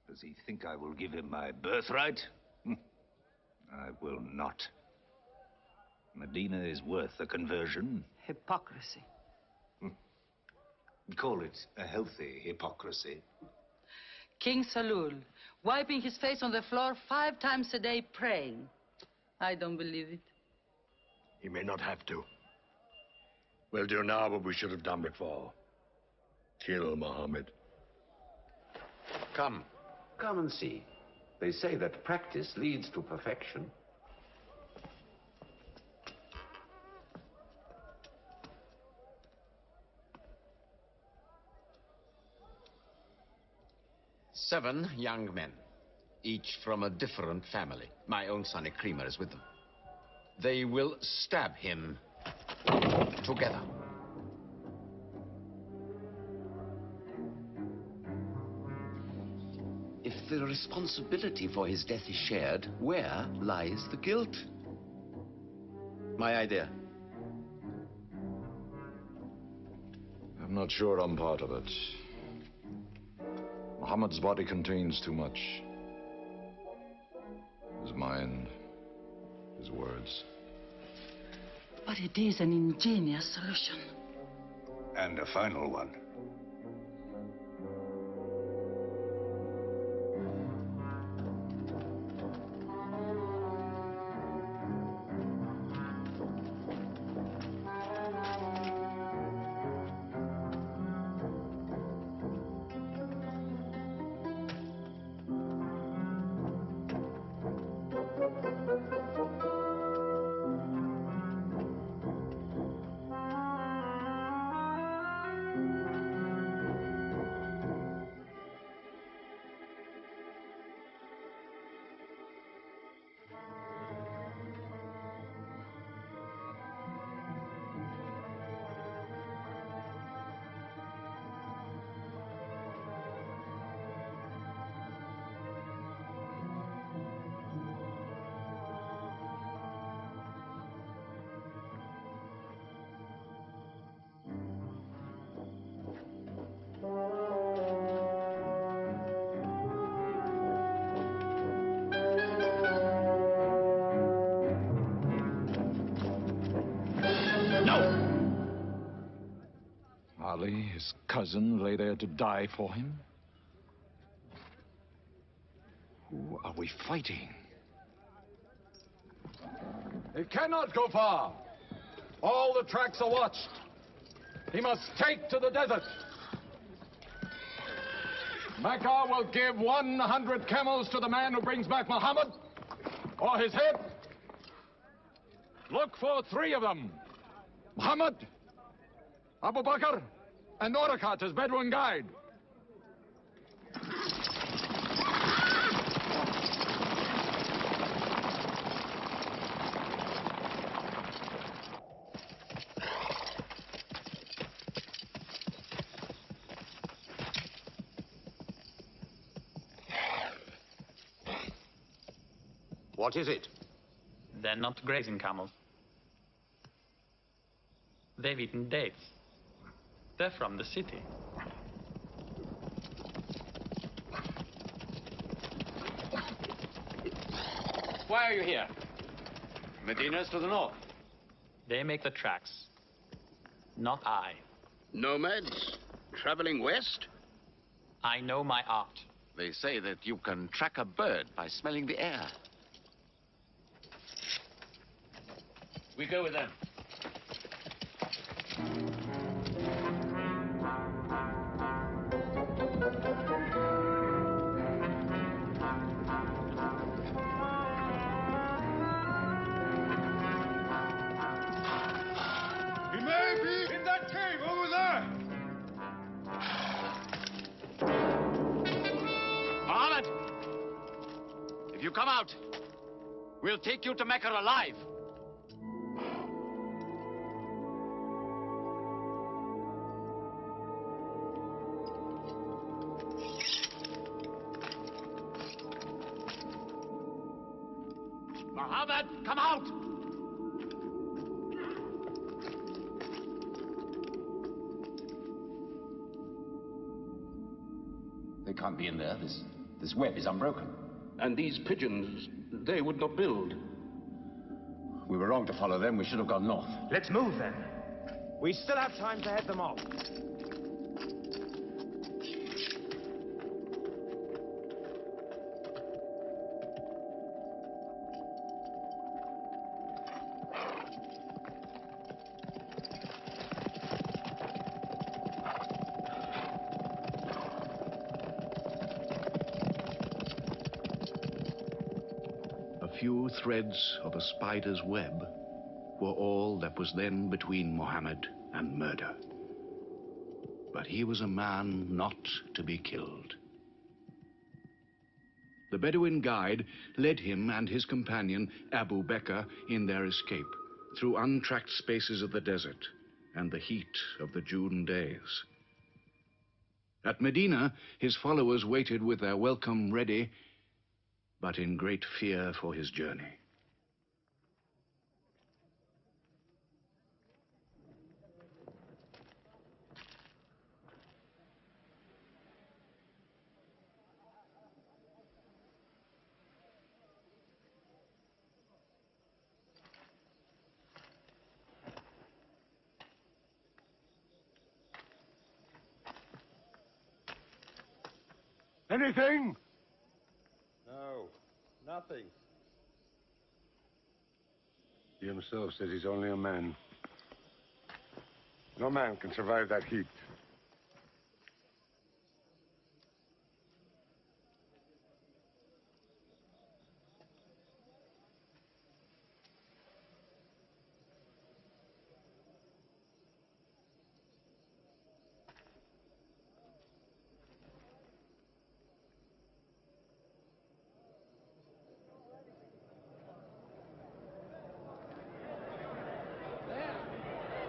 Does he think I will give him my birthright? I will not. Medina is worth a conversion. Hypocrisy. Call it a healthy hypocrisy. King Salul, wiping his face on the floor 5 times a day, praying. I don't believe it. He may not have to. We'll do now what we should have done before. Kill Muhammad. Come and see. They say that practice leads to perfection. Seven young men, each from a different family. My own son Ikrimah is with them. They will stab him together. If the responsibility for his death is shared, where lies the guilt? My idea. I'm not sure I'm part of it. Muhammad's body contains too much. His mind, his words. But it is an ingenious solution. And a final one. his cousin lay there to die for him? Who are we fighting? He cannot go far. All the tracks are watched. He must take to the desert. Mecca will give 100 camels to the man who brings back Muhammad, or his head. Look for 3 of them. Muhammad, Abu Bakr, and Orakat as Bedouin guide. What is it? They're not grazing camels. They've eaten dates. They're from the city. Why are you here? Medina's to the north. They make the tracks. Not I. Nomads? Traveling west? I know my art. They say that you can track a bird by smelling the air. We go with them. He may be in that cave over there. Muhammad! If you come out, we'll take you to Mecca alive. Muhammad, come out! They can't be in there. This web is unbroken. And these pigeons, they would not build. We were wrong to follow them. We should have gone north. Let's move then. We still have time to head them off. A few threads of a spider's web were all that was then between Mohammed and murder. But he was a man not to be killed. The Bedouin guide led him and his companion, Abu Bakr, in their escape through untracked spaces of the desert and the heat of the June days. At Medina, his followers waited with their welcome ready, but in great fear for his journey. Anything? No, nothing. He himself says he's only a man. No man can survive that heat.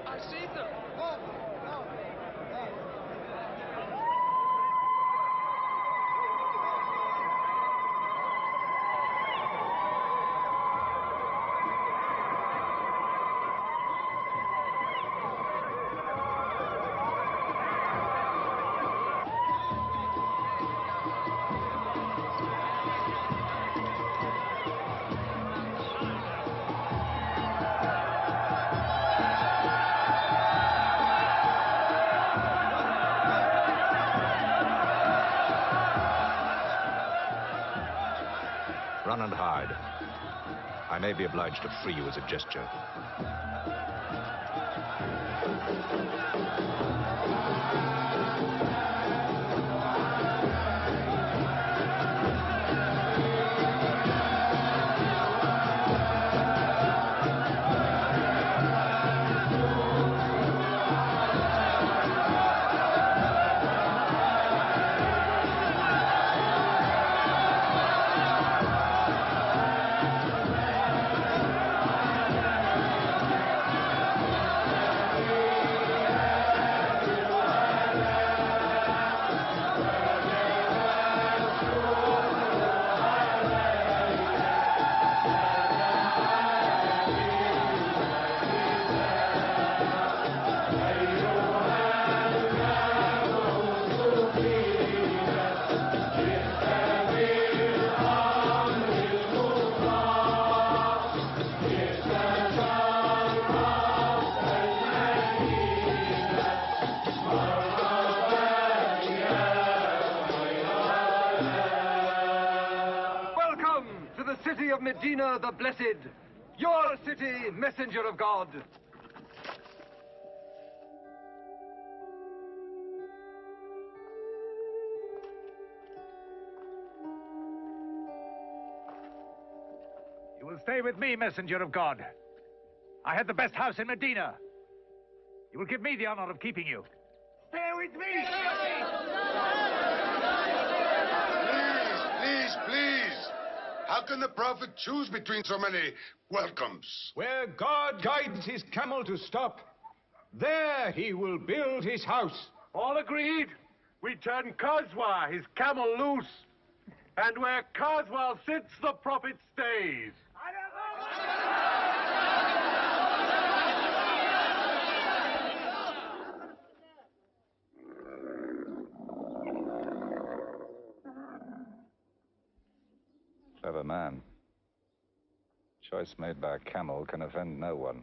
I see them. Oh, no. Run and hide. I may be obliged to free you as a gesture. City of Medina the Blessed, your city, messenger of God. You will stay with me, messenger of God. I had the best house in Medina. You will give me the honor of keeping you. Stay with me! Please. How can the prophet choose between so many welcomes? Where God guides his camel to stop, there he will build his house. All agreed? We turn Kazwa, his camel, loose. And where Kazwa sits, the prophet stays. Clever man. Choice made by a camel can offend no one.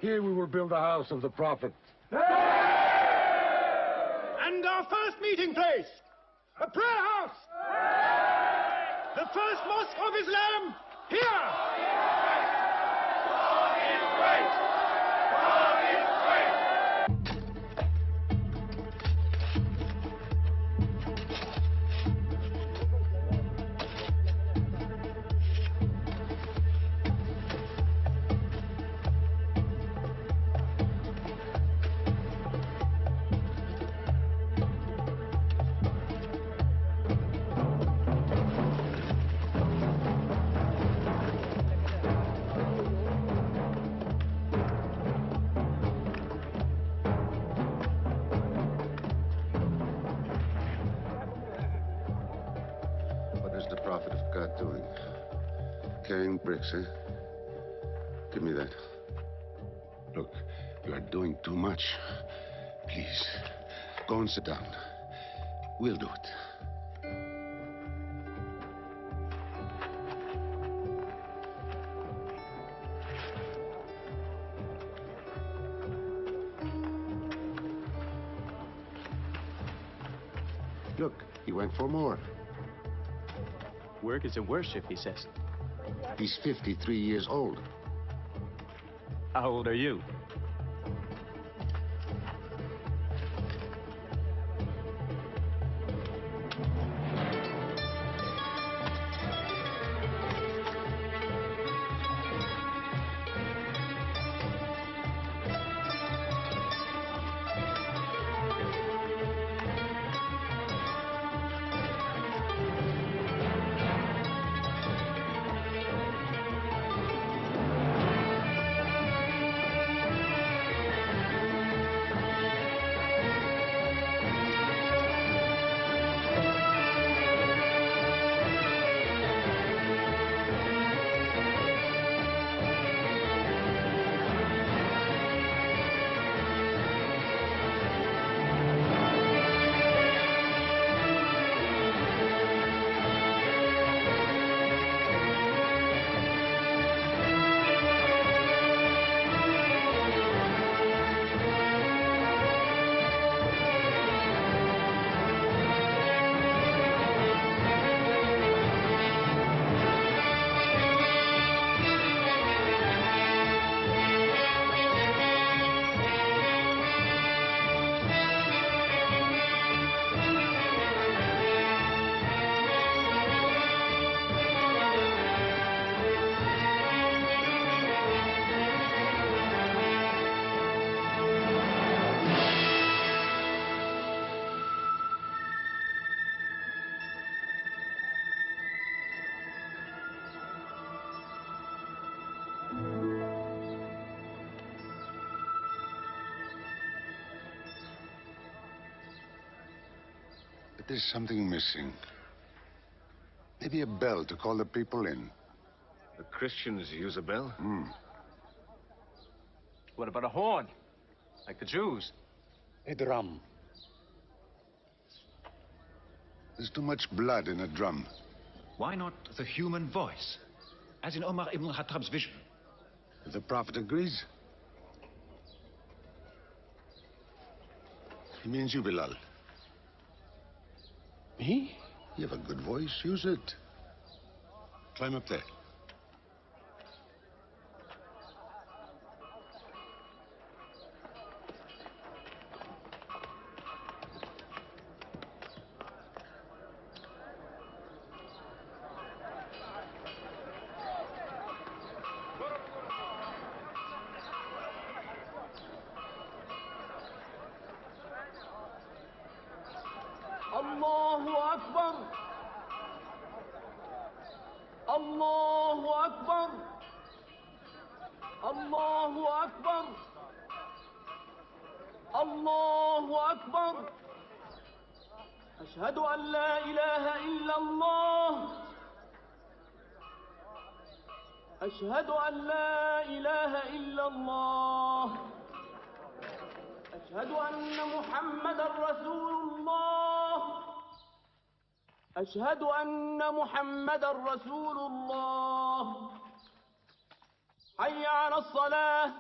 Here we will build the house of the prophet. And our first meeting place, a prayer house. The first mosque of Islam, here. God is great. God is great. What is the prophet of God doing? Carrying bricks, eh? Give me that. Look, you are doing too much. Please, go and sit down. We'll do it. Look, he went for more. Work is a worship, he says. He's 53 years old. How old are you? But there's something missing. Maybe a bell to call the people in. The Christians use a bell? What about a horn? Like the Jews? A drum. There's too much blood in a drum. Why not the human voice? As in Omar ibn al-Khattab's vision. If the Prophet agrees. He means you, Bilal. Me? You have a good voice. Use it. Climb up there. الله أكبر الله أكبر الله أكبر الله أكبر أشهد أن لا إله إلا الله أشهد أن لا إله إلا الله أشهد أن محمدا رسول الله أشهد أن محمدا رسول الله حي على الصلاة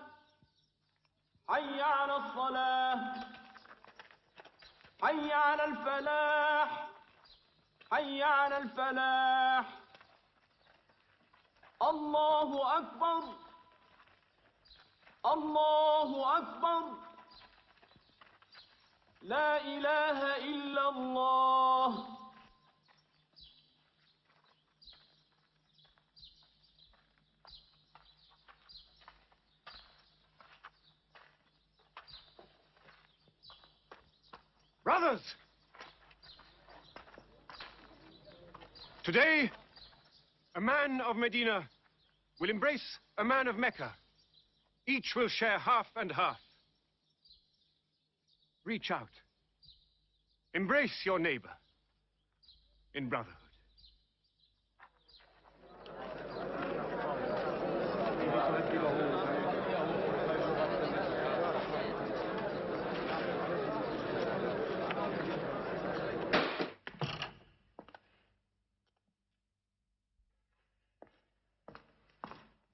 حي على الصلاة حي على الفلاح حي على الفلاح الله أكبر الله أكبر لا إله إلا الله Brothers! Today, a man of Medina will embrace a man of Mecca. Each will share half and half. Reach out. Embrace your neighbor in brotherhood.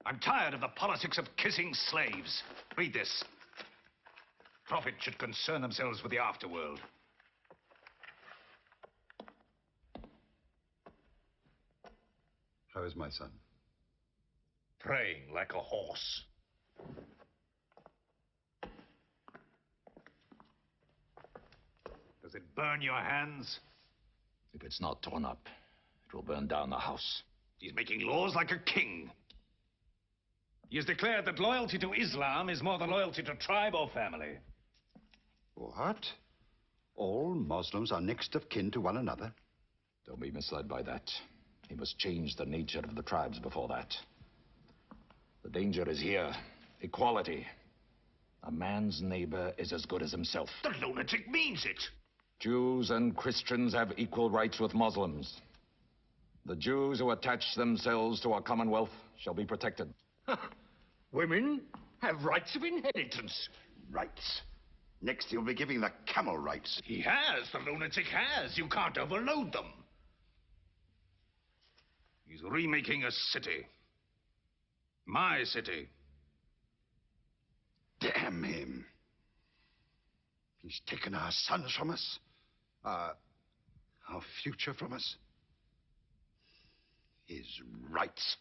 I'm tired of the politics of kissing slaves. Read this. Prophets should concern themselves with the afterworld. How is my son? Praying like a horse. Does it burn your hands? If it's not torn up, it will burn down the house. He's making laws like a king. He has declared that loyalty to Islam is more than loyalty to tribe or family. What? All Muslims are next of kin to one another? Don't be misled by that. He must change the nature of the tribes before that. The danger is here. Equality. A man's neighbor is as good as himself. The lunatic means it. Jews and Christians have equal rights with Muslims. The Jews who attach themselves to our commonwealth shall be protected. Women have rights of inheritance. Rights? Next he'll be giving the camel rights. He has. The lunatic has. You can't overload them. He's remaking a city. My city. Damn him. He's taken our sons from us. Our future from us. His rights.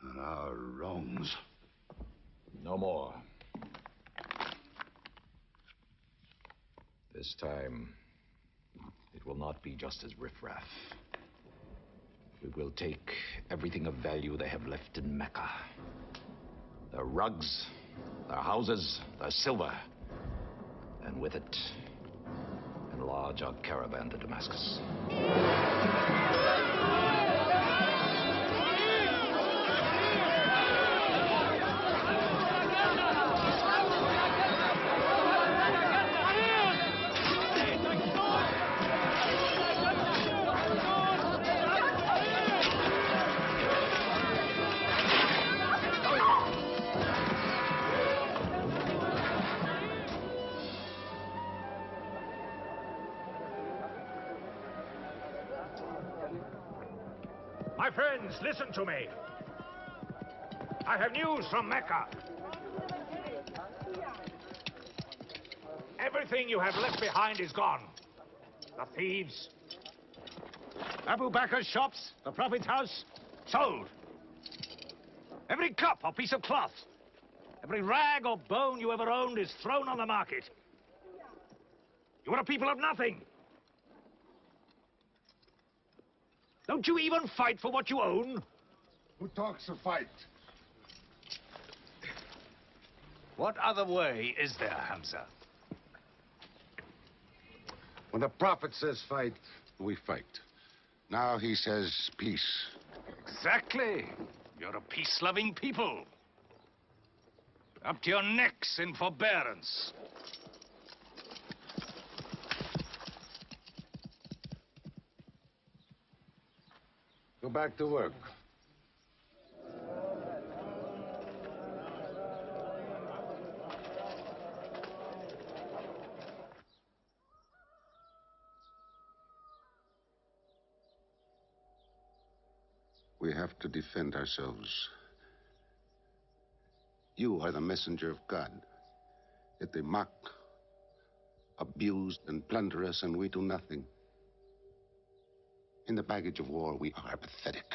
And our wrongs. No more. This time, it will not be just as riffraff. We will take everything of value they have left in Mecca. Their rugs, their houses, their silver. And with it, enlarge our caravan to Damascus. My friends, listen to me. I have news from Mecca. Everything you have left behind is gone. The thieves. Abu Bakr's shops, the Prophet's house, sold. Every cup or piece of cloth, every rag or bone you ever owned is thrown on the market. You are a people of nothing. Don't you even fight for what you own? Who talks of fight? What other way is there, Hamza? When the prophet says fight, we fight. Now he says peace. Exactly. You're a peace-loving people. Up to your necks in forbearance. Go back to work. We have to defend ourselves. You are the messenger of God. Yet they mock, abuse, and plunder us, and we do nothing. In the baggage of war, we are pathetic.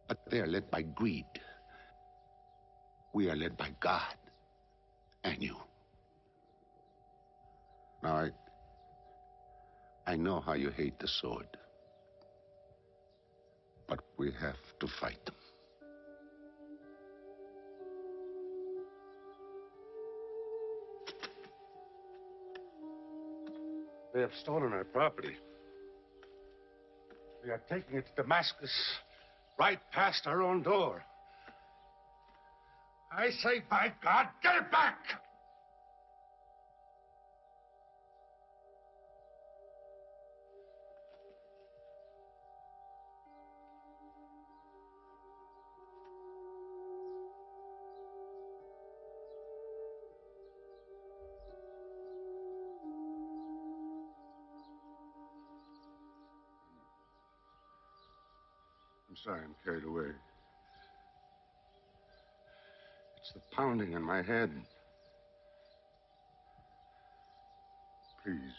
But they are led by greed. We are led by God and you. Now, I know how you hate the sword. But we have to fight them. They have stolen our property. We are taking it to Damascus, right past our own door. I say, by God, get it back! I'm sorry I'm carried away. It's the pounding in my head. Please.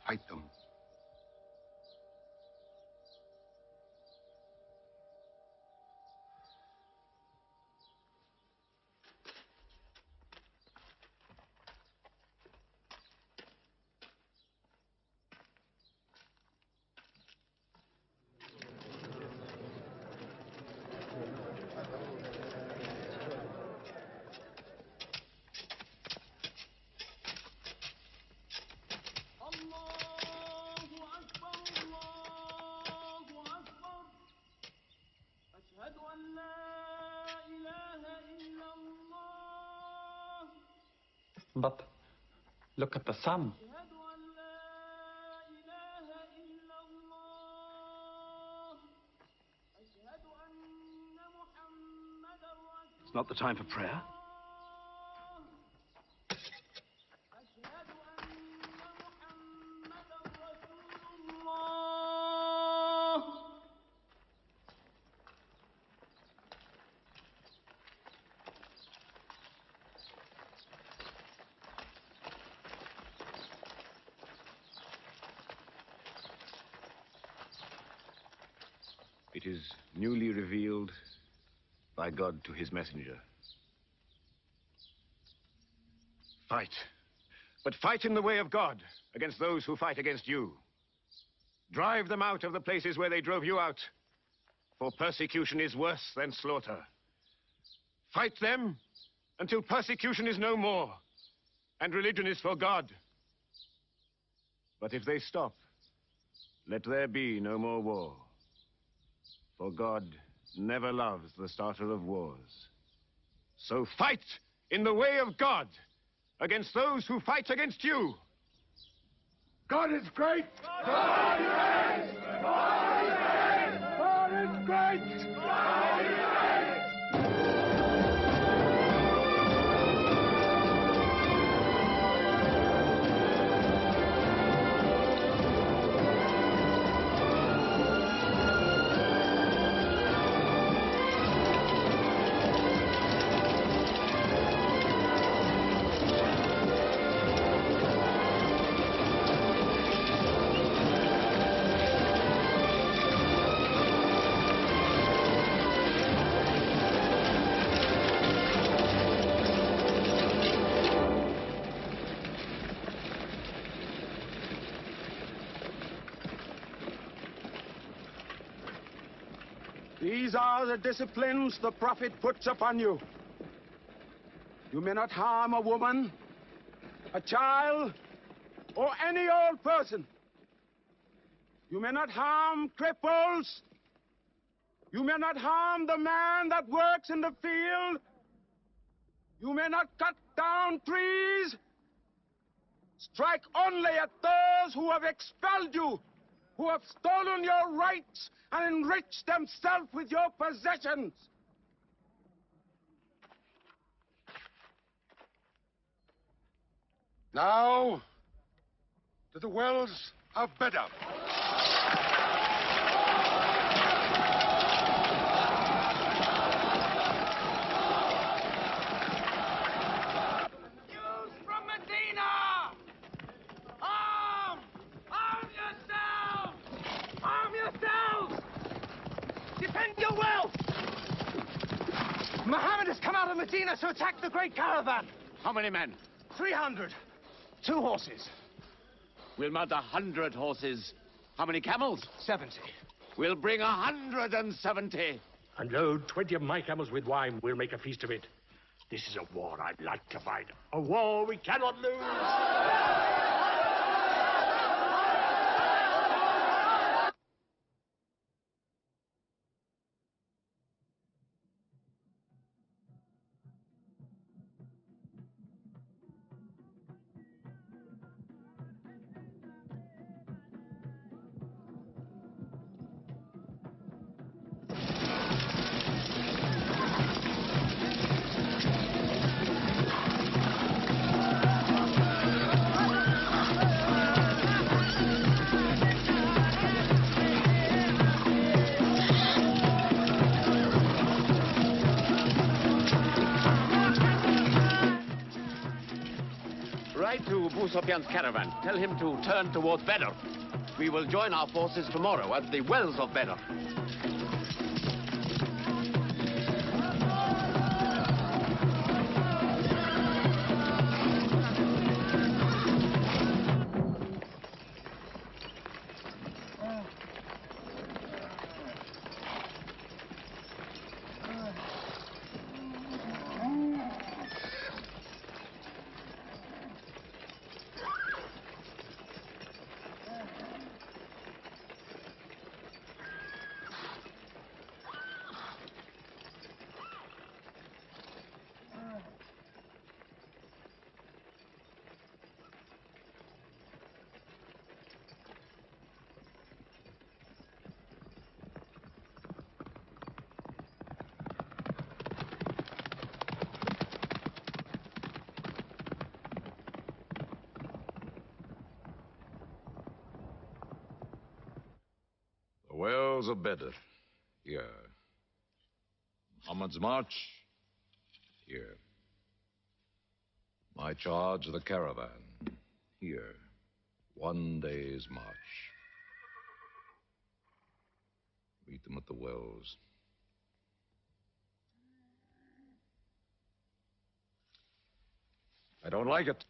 Fight them. But look at the sun. It's not the time for prayer. It is newly revealed by God to his messenger. Fight. But fight in the way of God against those who fight against you. Drive them out of the places where they drove you out, for persecution is worse than slaughter. Fight them until persecution is no more and religion is for God. But if they stop, let there be no more war. For God never loves the starter of wars. So fight in the way of God against those who fight against you. God is great! God is great! God is great! God is great! God is great! These are the disciplines the prophet puts upon you. You may not harm a woman, a child, or any old person. You may not harm cripples. You may not harm the man that works in the field. You may not cut down trees. Strike only at those who have expelled you, who have stolen your rights and enriched themselves with your possessions. Now, to the wells of Bedar. Jews from Medina! Arm! Arm yourselves! Arm yourselves! Defend your wealth! Muhammad has come out of Medina to attack the great caravan. How many men? 300. 2 horses. We'll mount 100 horses. How many camels? 70. We'll bring 170. And load 20 of my camels with wine. We'll make a feast of it. This is a war I'd like to fight. A war we cannot lose. Write to Abu Sufyan's caravan. Tell him to turn towards Bedr. We will join our forces tomorrow at the wells of Bedr. Wells of Bedr. Here. Muhammad's March. Here. My charge, the caravan. Here. 1 day's march. Meet them at the wells. I don't like it.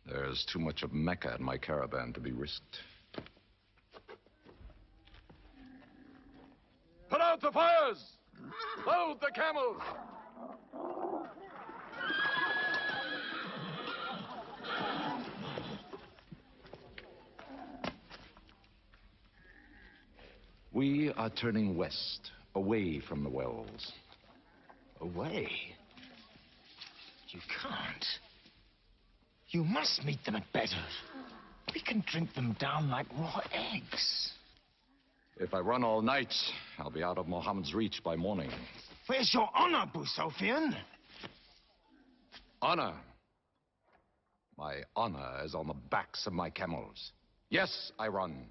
There's too much of Mecca in my caravan to be risked. Put out the fires! Load the camels! We are turning west, away from the wells. Away? You can't. You must meet them at Bedr. We can drink them down like raw eggs. If I run all night, I'll be out of Muhammad's reach by morning. Where's your honor, Abu Sufyan? Honor? My honor is on the backs of my camels. Yes, I run.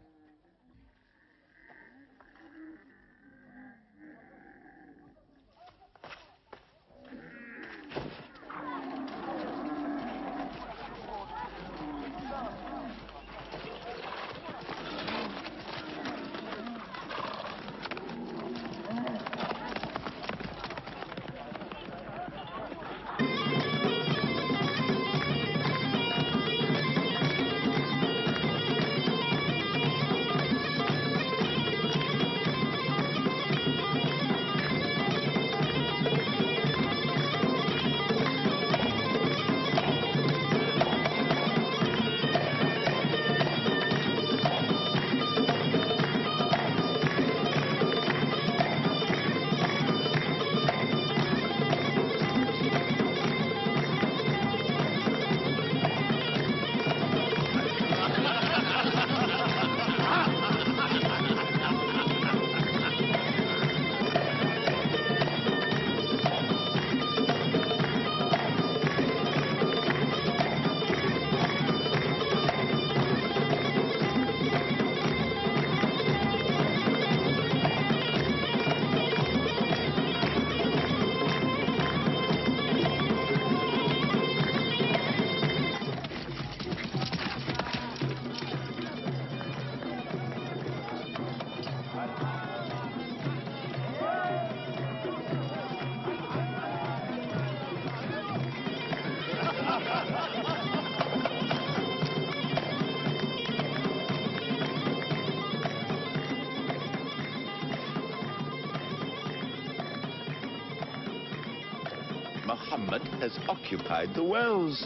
Muhammad has occupied the wells.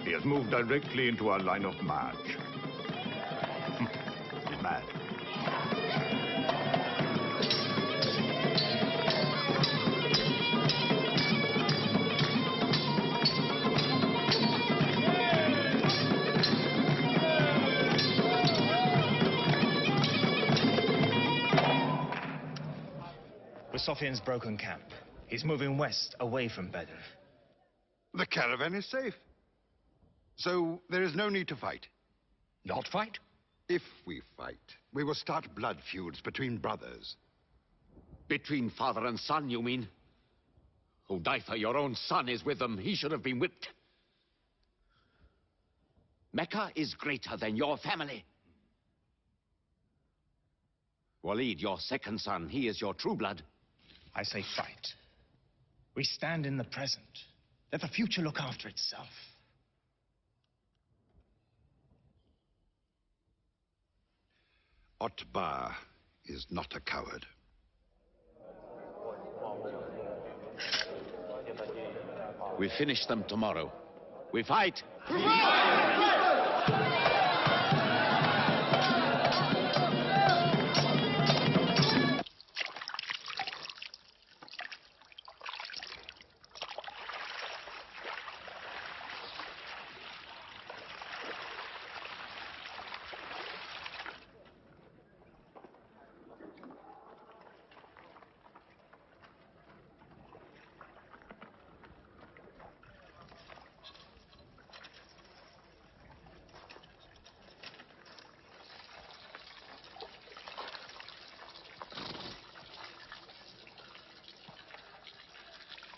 He has moved directly into our line of march. He's mad. Sufyan's broken camp. He's moving west, away from Bedr. The caravan is safe. So there is no need to fight. Not fight? If we fight, we will start blood feuds between brothers. Between father and son, you mean? Hudayfa, your own son, is with them. He should have been whipped. Mecca is greater than your family. Walid, your second son, he is your true blood. I say fight. We stand in the present. Let the future look after itself. Otbar is not a coward. We finish them tomorrow. We fight!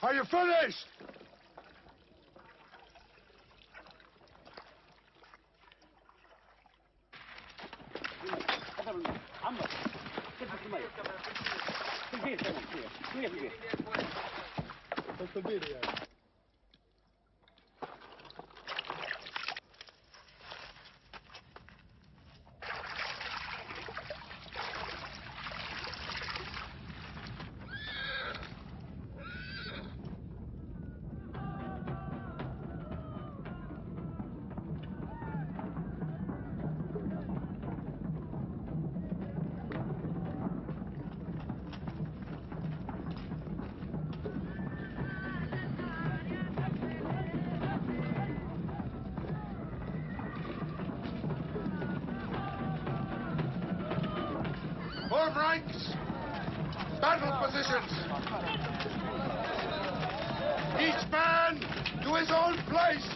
Are you finished? Form ranks! Battle positions! Each man to his own place!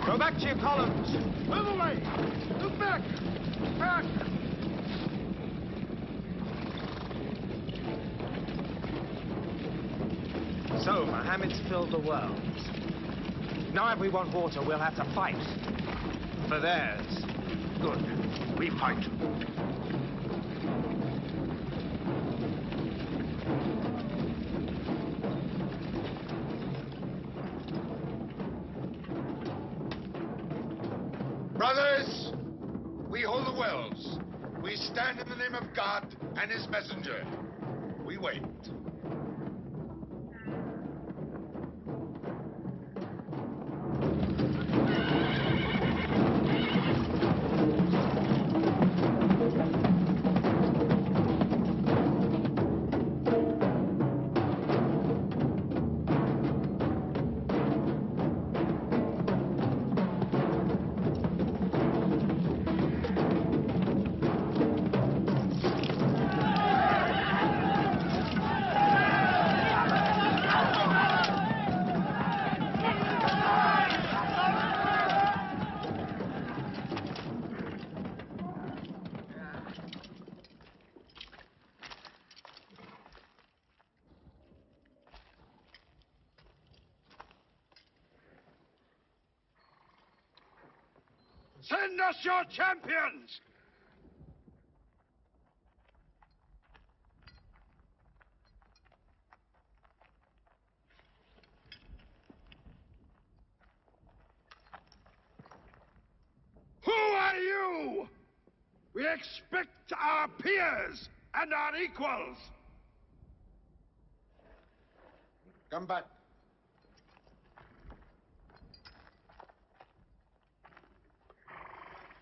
Go back to your columns. Move away. Look back. Back. So, Mohammed's filled the world. Now if we want water, we'll have to fight. For theirs. Good. We fight. Brothers, we hold the wells. We stand in the name of God and his messenger. We wait. Send us your champions! Who are you? We expect our peers and our equals. Come back.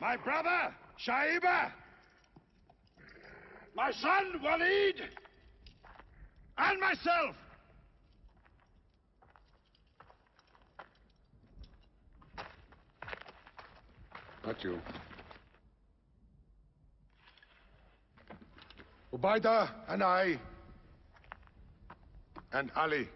My brother, Shaiba. My son, Walid. And myself. Not you. Ubaida and I. And Ali.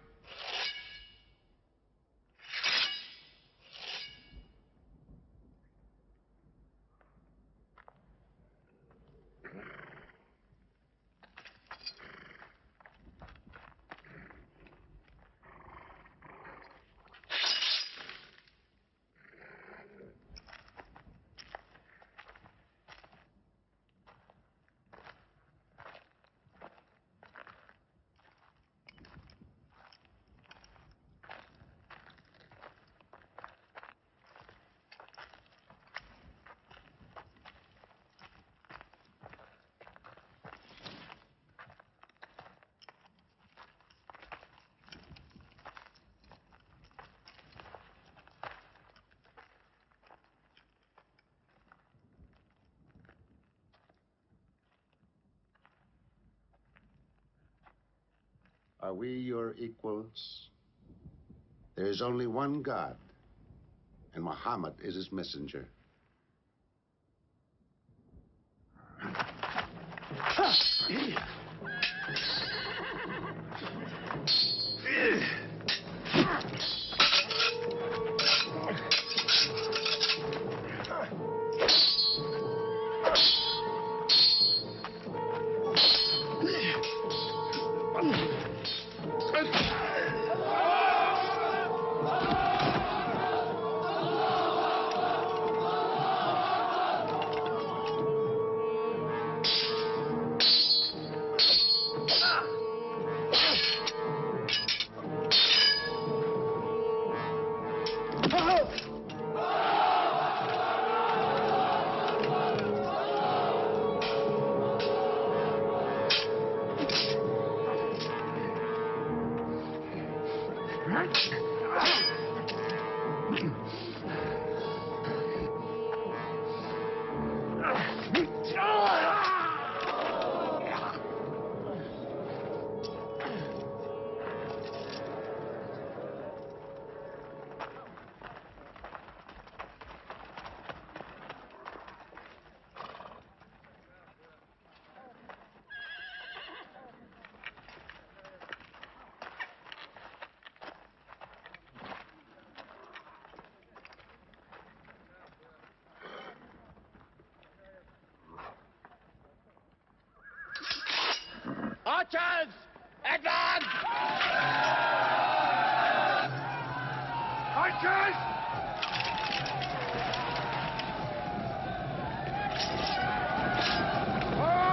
Are we your equals? There is only one God, and Muhammad is his messenger. Archers! Advance! Archers! Hold!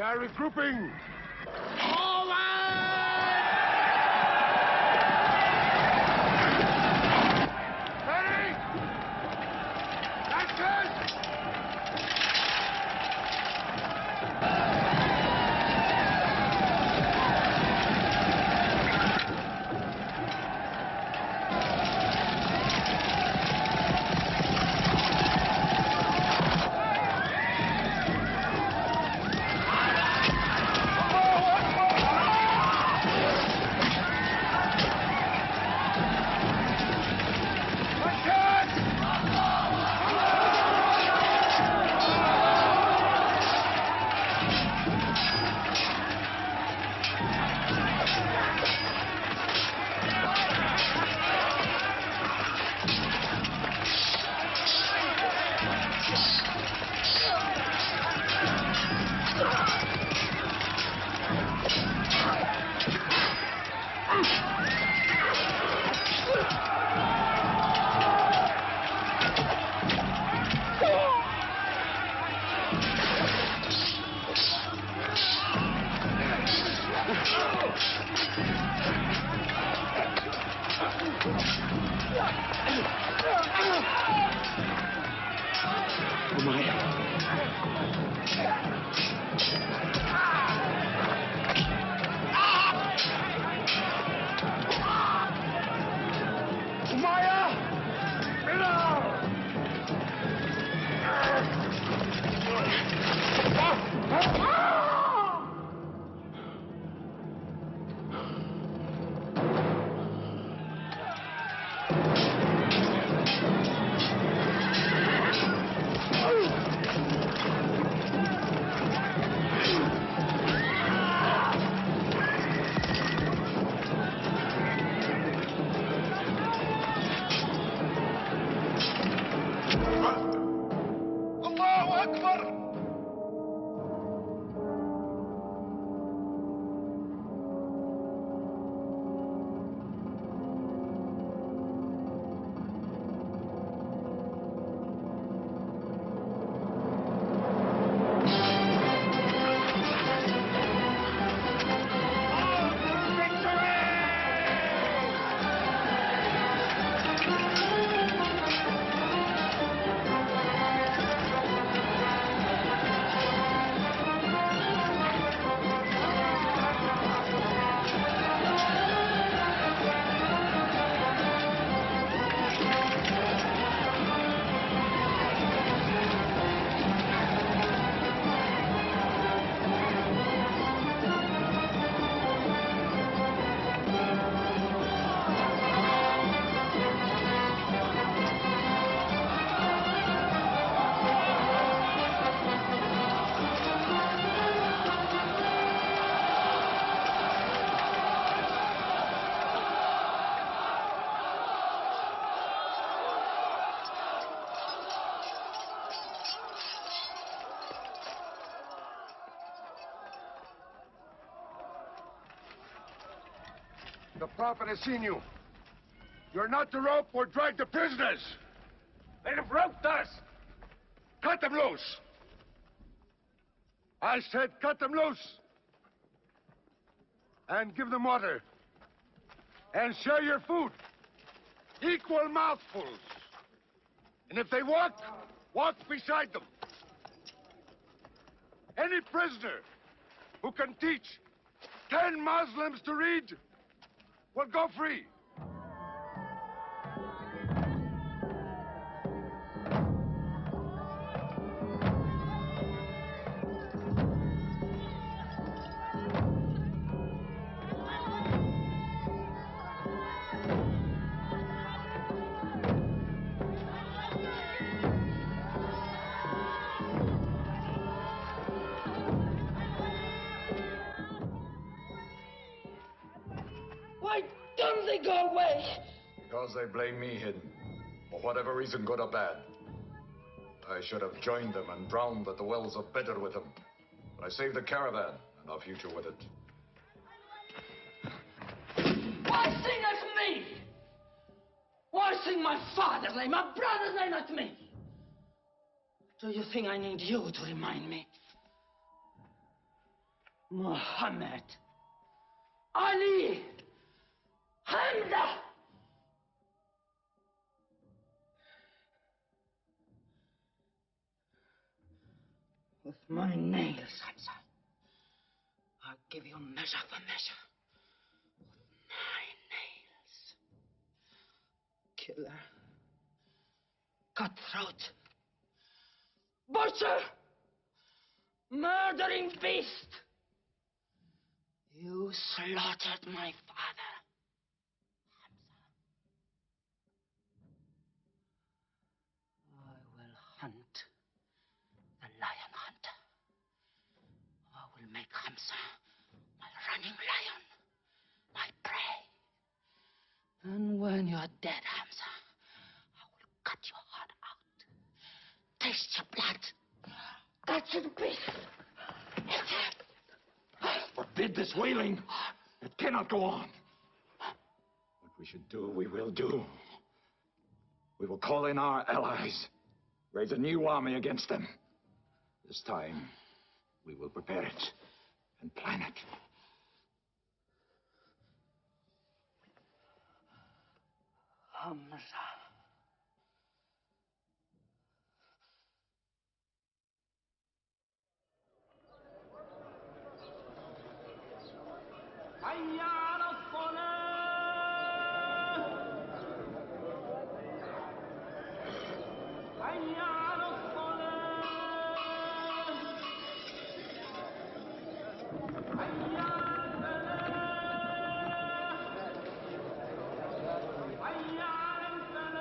They are regrouping. Ready? Lancers! Akbar! The Prophet has seen you. You're not to rope or drag the prisoners. They have roped us. Cut them loose. I said cut them loose. And give them water. And share your food. Equal mouthfuls. And if they walk, walk beside them. Any prisoner who can teach 10 Muslims to read will go free. Why don't they go away? Because they blame me, Hidden. For whatever reason, good or bad. I should have joined them and drowned at the wells of Bedr with them. But I saved the caravan and our future with it. Why sing at me? Why sing my father's name, my brother's name at me? Do you think I need you to remind me? Muhammad, Ali, Hamza. With my nails, Hamza, I'll give you measure for measure. With my nails. Killer. Cutthroat. Butcher. Murdering beast. You slaughtered my father. I will hunt the lion hunter. I will make Hamza my running lion, my prey. And when you are dead, Hamza, I will cut your heart out. Taste your blood. Cut you to pieces. Forbid this wailing. It cannot go on. What we should do, we will do. We will call in our allies, raise a new army against them. This time, we will prepare it and plan it. Hamza. حي على الصلاة حي على الصلاة حي على الفلاح حي على الفلاح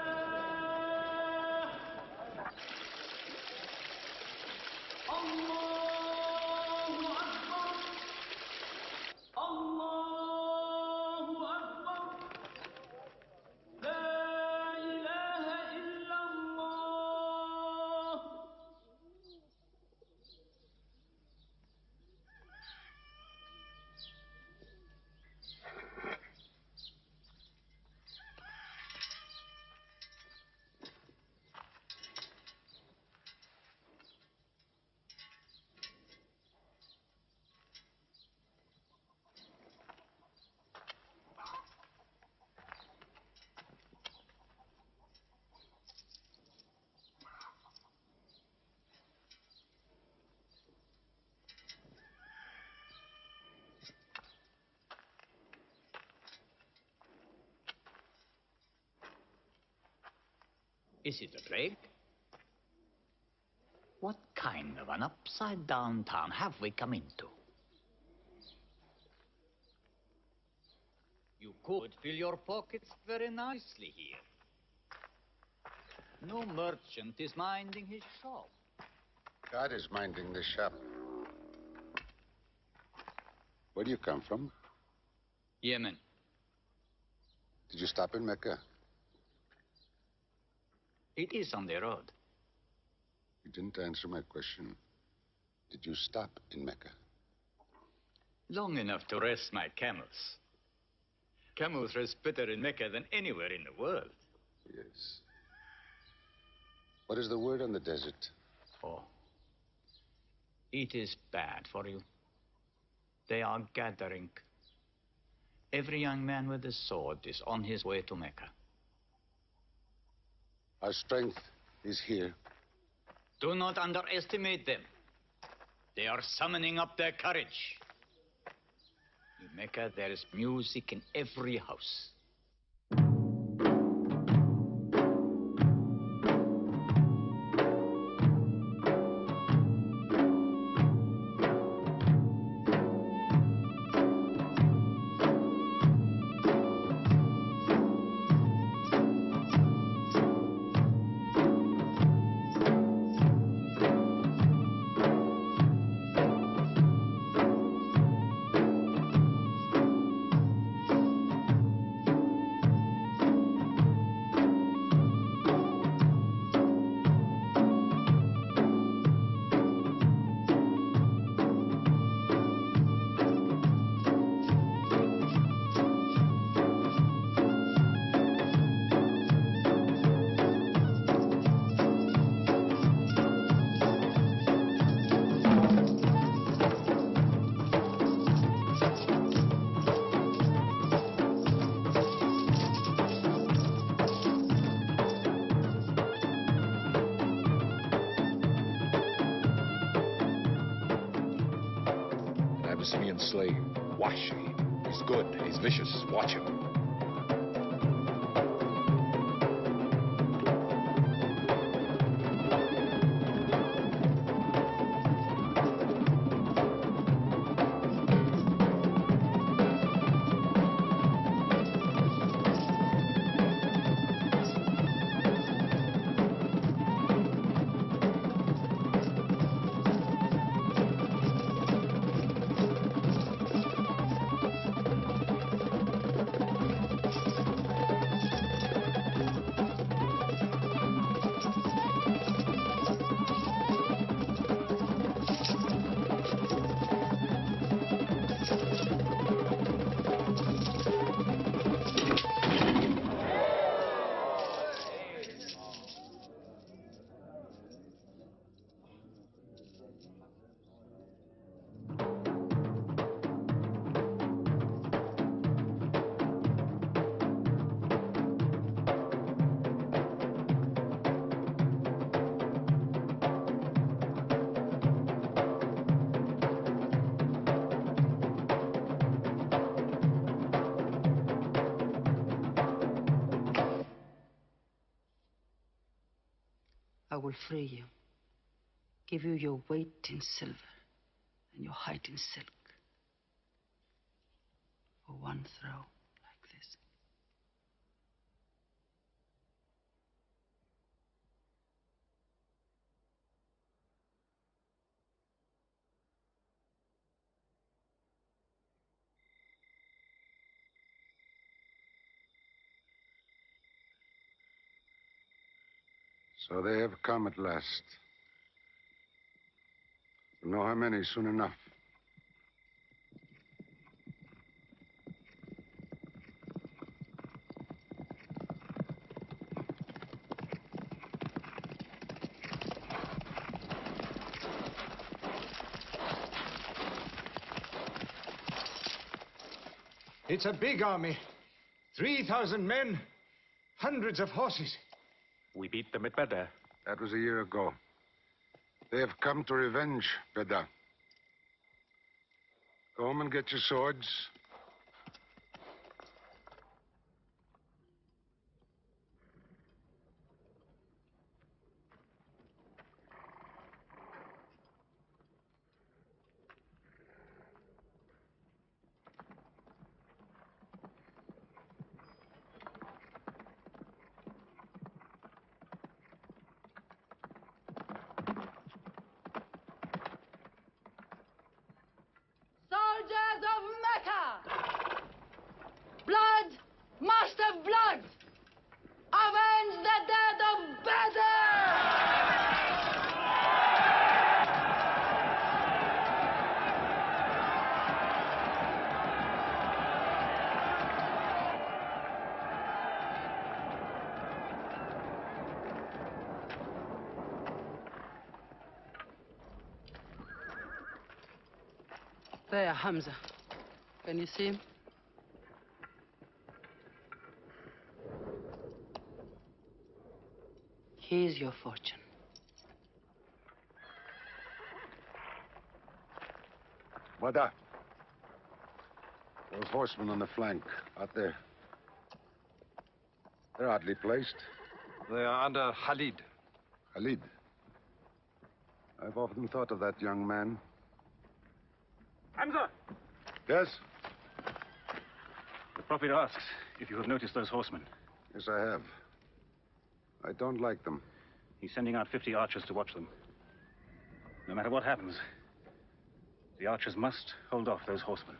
Is it a plague? What kind of an upside-down town have we come into? You could fill your pockets very nicely here. No merchant is minding his shop. God is minding the shop. Where do you come from? Yemen. Did you stop in Mecca? It is on the road. You didn't answer my question. Did you stop in Mecca? Long enough to rest my camels. Camels rest better in Mecca than anywhere in the world. Yes. What is the word on the desert? Oh. It is bad for you. They are gathering. Every young man with a sword is on his way to Mecca. Our strength is here. Do not underestimate them. They are summoning up their courage. In Mecca, there is music in every house. Abyssinian slave, Washi. He's good, he's vicious. Watch him. I will free you, give you your weight in silver and your height in silk for one throw like this. So they have come at last. We'll know how many soon enough. It's a big army. 3,000 men, hundreds of horses. We beat them at Badr. That was a year ago. They have come to revenge, Beda. Go home and get your swords. There, Hamza. Can you see him? Here's your fortune. Wada. Those horsemen on the flank, out there. They're oddly placed. They are under Khalid. Khalid? I've often thought of that young man. Hamza! Yes? The Prophet asks if you have noticed those horsemen. Yes, I have. I don't like them. He's sending out 50 archers to watch them. No matter what happens, the archers must hold off those horsemen.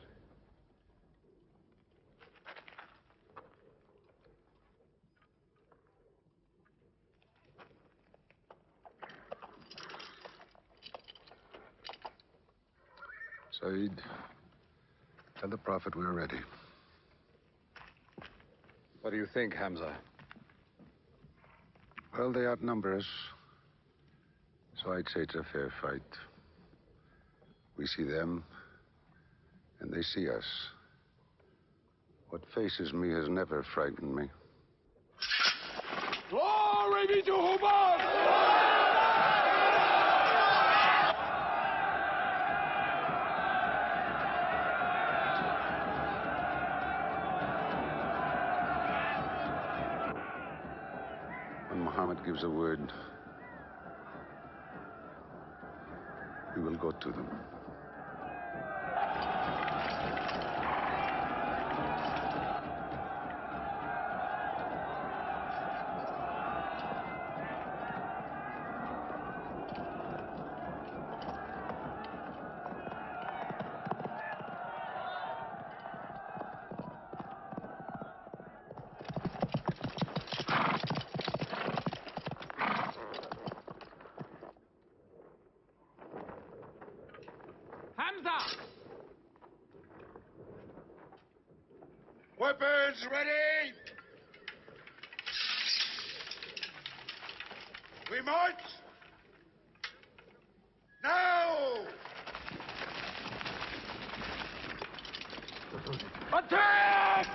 Saeed, tell the Prophet we're ready. What do you think, Hamza? Well, they outnumber us. So I'd say it's a fair fight. We see them, and they see us. What faces me has never frightened me. Glory be to Hubbard! When Muhammad gives a word, we will go to them. Weapons ready! We march! Now! Attack!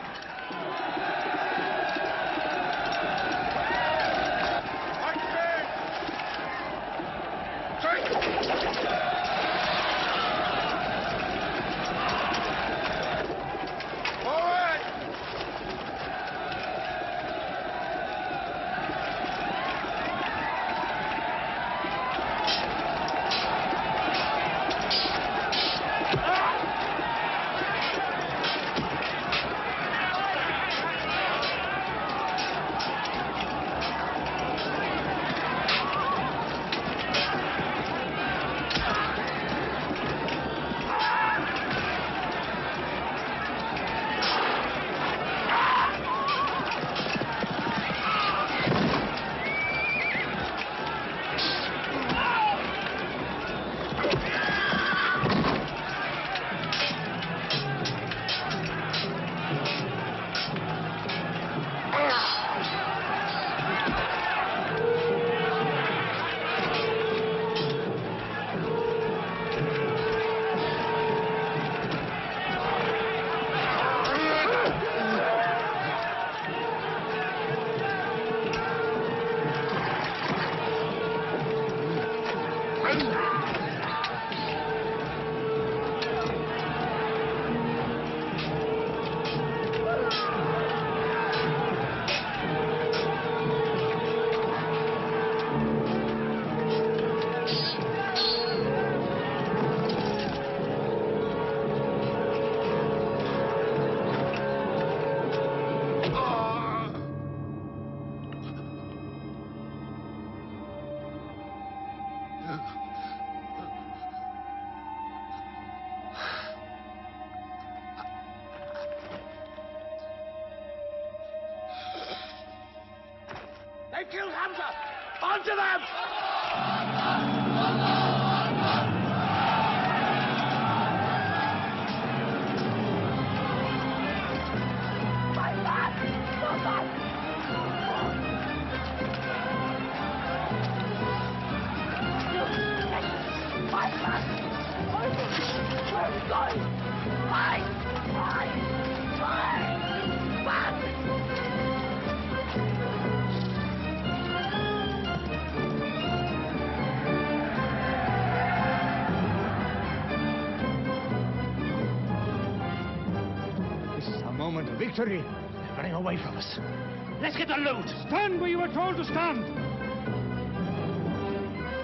They've killed Hamza! Onto them! My son! This is our moment of victory. They're running away from us. Let's get the loot! Stand where you were told to stand!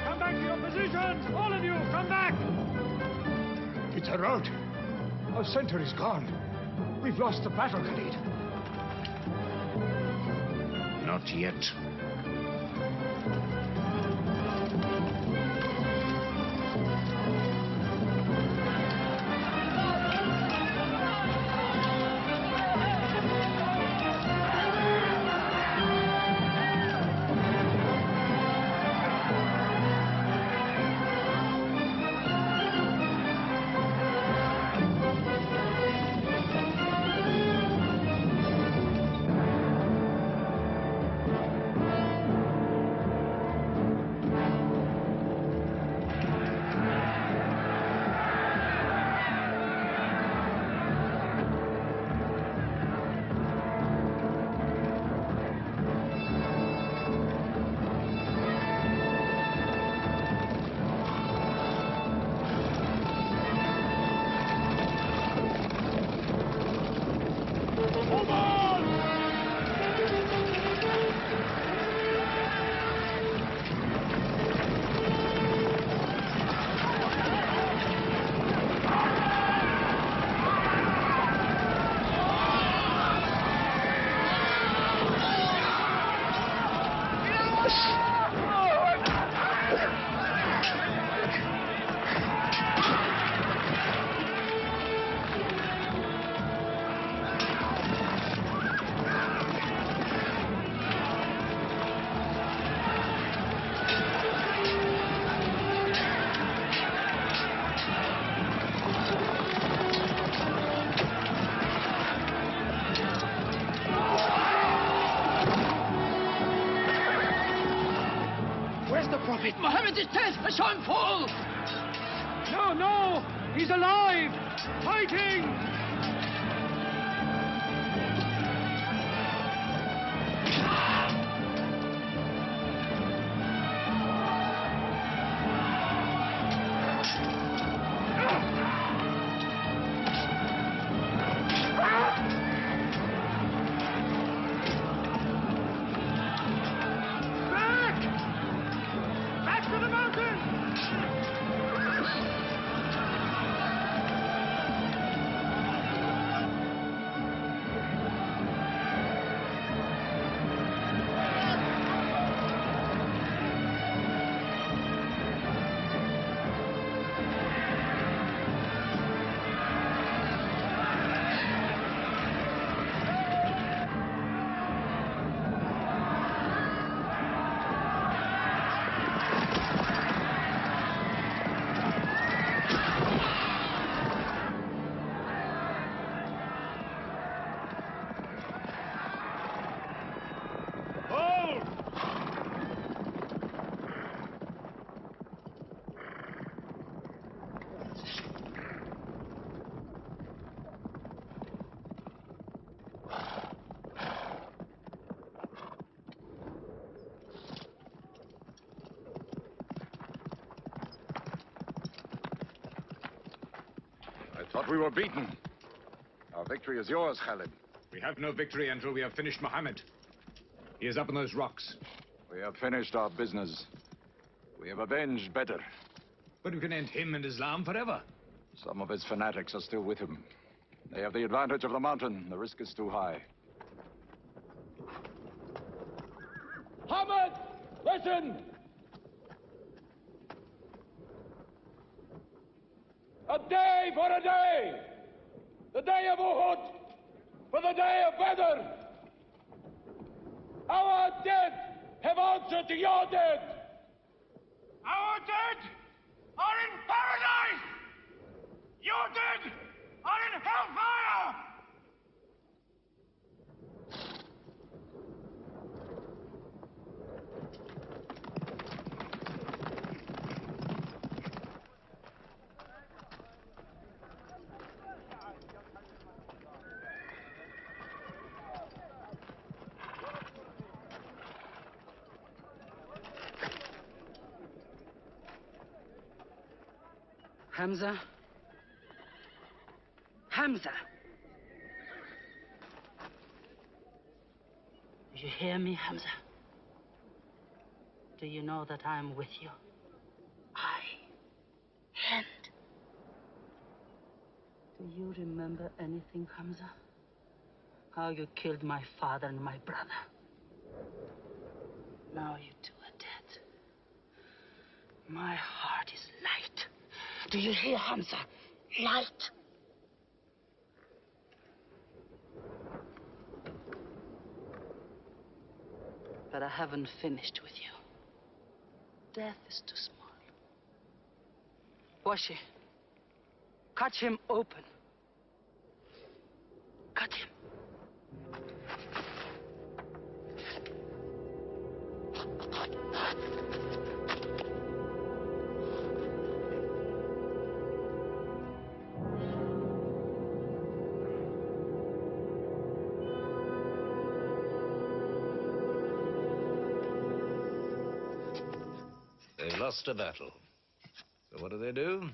Come back to your positions! All of you, come back! It's a rout. Our center is gone. We've lost the battle, Khalid. Not yet. Mohammed is dead! I saw him fall! No, no! He's alive! Fighting! I thought we were beaten. Our victory is yours, Khalid. We have no victory until we have finished Mohammed. He is up in those rocks. We have finished our business. We have avenged Bedr. But we can end him and Islam forever. Some of his fanatics are still with him. They have the advantage of the mountain. The risk is too high. Mohammed! Listen! A day for a day! The day of Uhud! For the day of Badr! Our dead have answered to your dead! Our dead are in paradise! Your dead are in hellfire! Hamza? Hamza! Do you hear me, Hamza? Do you know that I'm with you? And do you remember anything, Hamza? How you killed my father and my brother. Now you two are dead. My heart is light. Do you hear, Hamza? Light. But I haven't finished with you. Death is too small. Washi, cut him open. Cut him. They've lost a battle. So what do?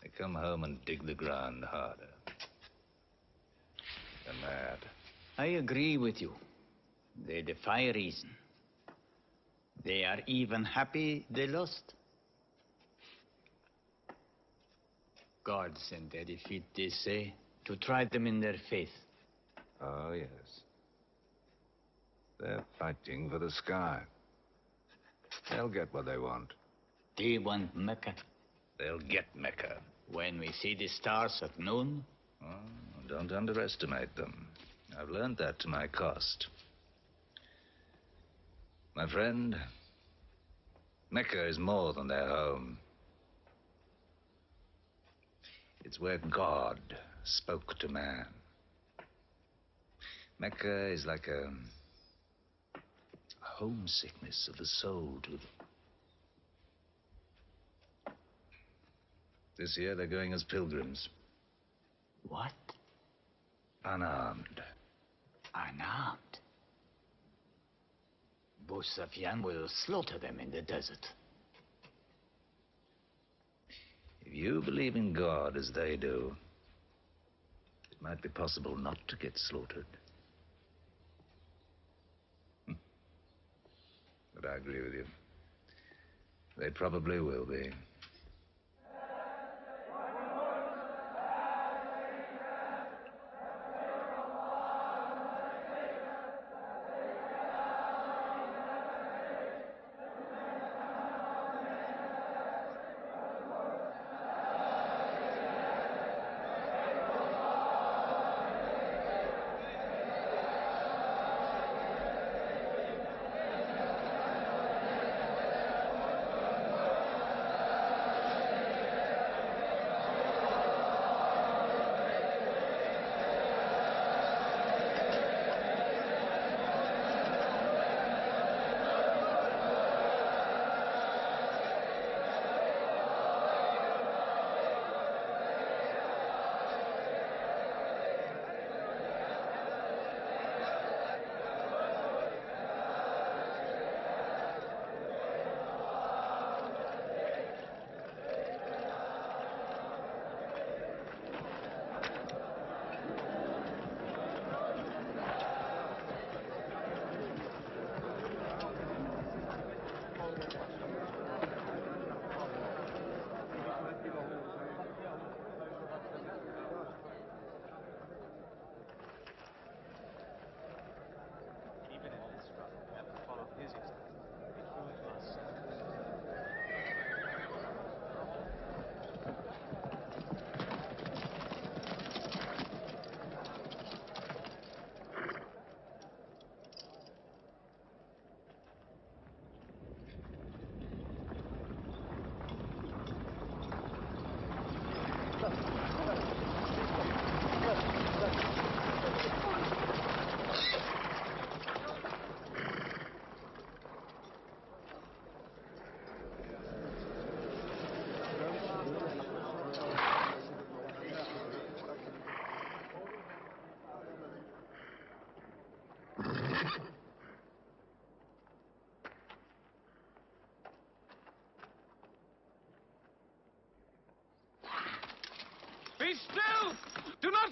They come home and dig the ground harder. They're mad. I agree with you. They defy reason. They are even happy they lost. God sent their defeat, they say, to try them in their faith. Oh, yes. They're fighting for the sky. They'll get what they want. They want Mecca. They'll get Mecca. When we see the stars at noon? Oh, don't underestimate them. I've learned that to my cost. My friend, Mecca is more than their home. It's where God spoke to man. Mecca is like a homesickness of the soul to them. This year they're going as pilgrims. What? Unarmed. Unarmed? Abu Sufyan will slaughter them in the desert. If you believe in God as they do, it might be possible not to get slaughtered. But I agree with you. They probably will be.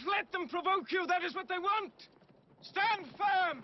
let them provoke you. That is what they want. Stand firm.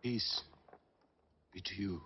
Peace be to you.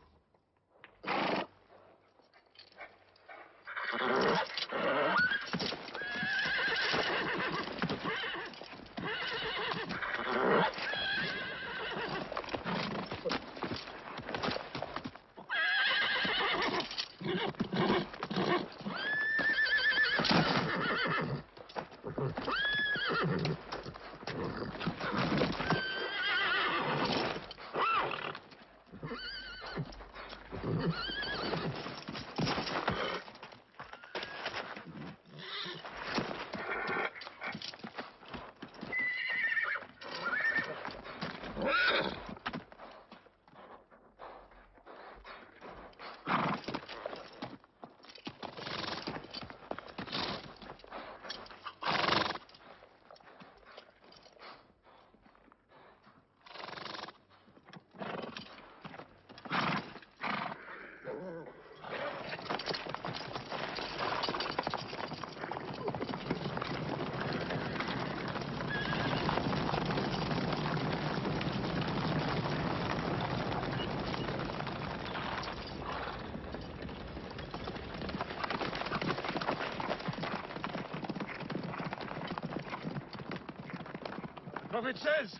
Prophet says,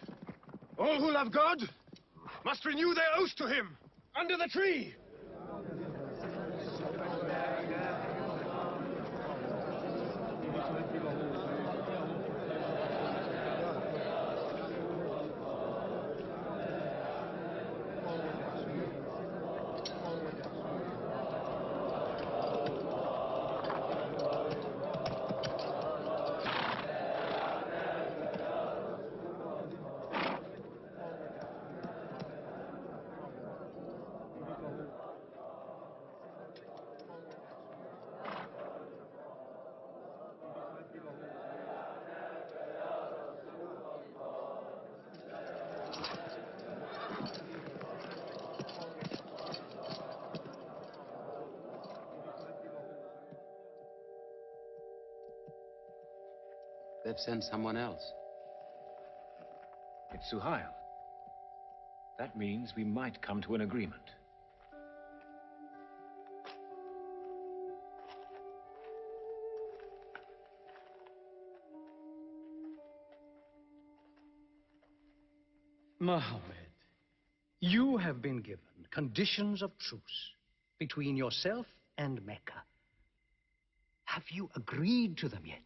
all who love God must renew their oath to him under the tree. They've sent someone else. It's Suhail. That means we might come to an agreement. Mohammed, you have been given conditions of truce between yourself and Mecca. Have you agreed to them yet?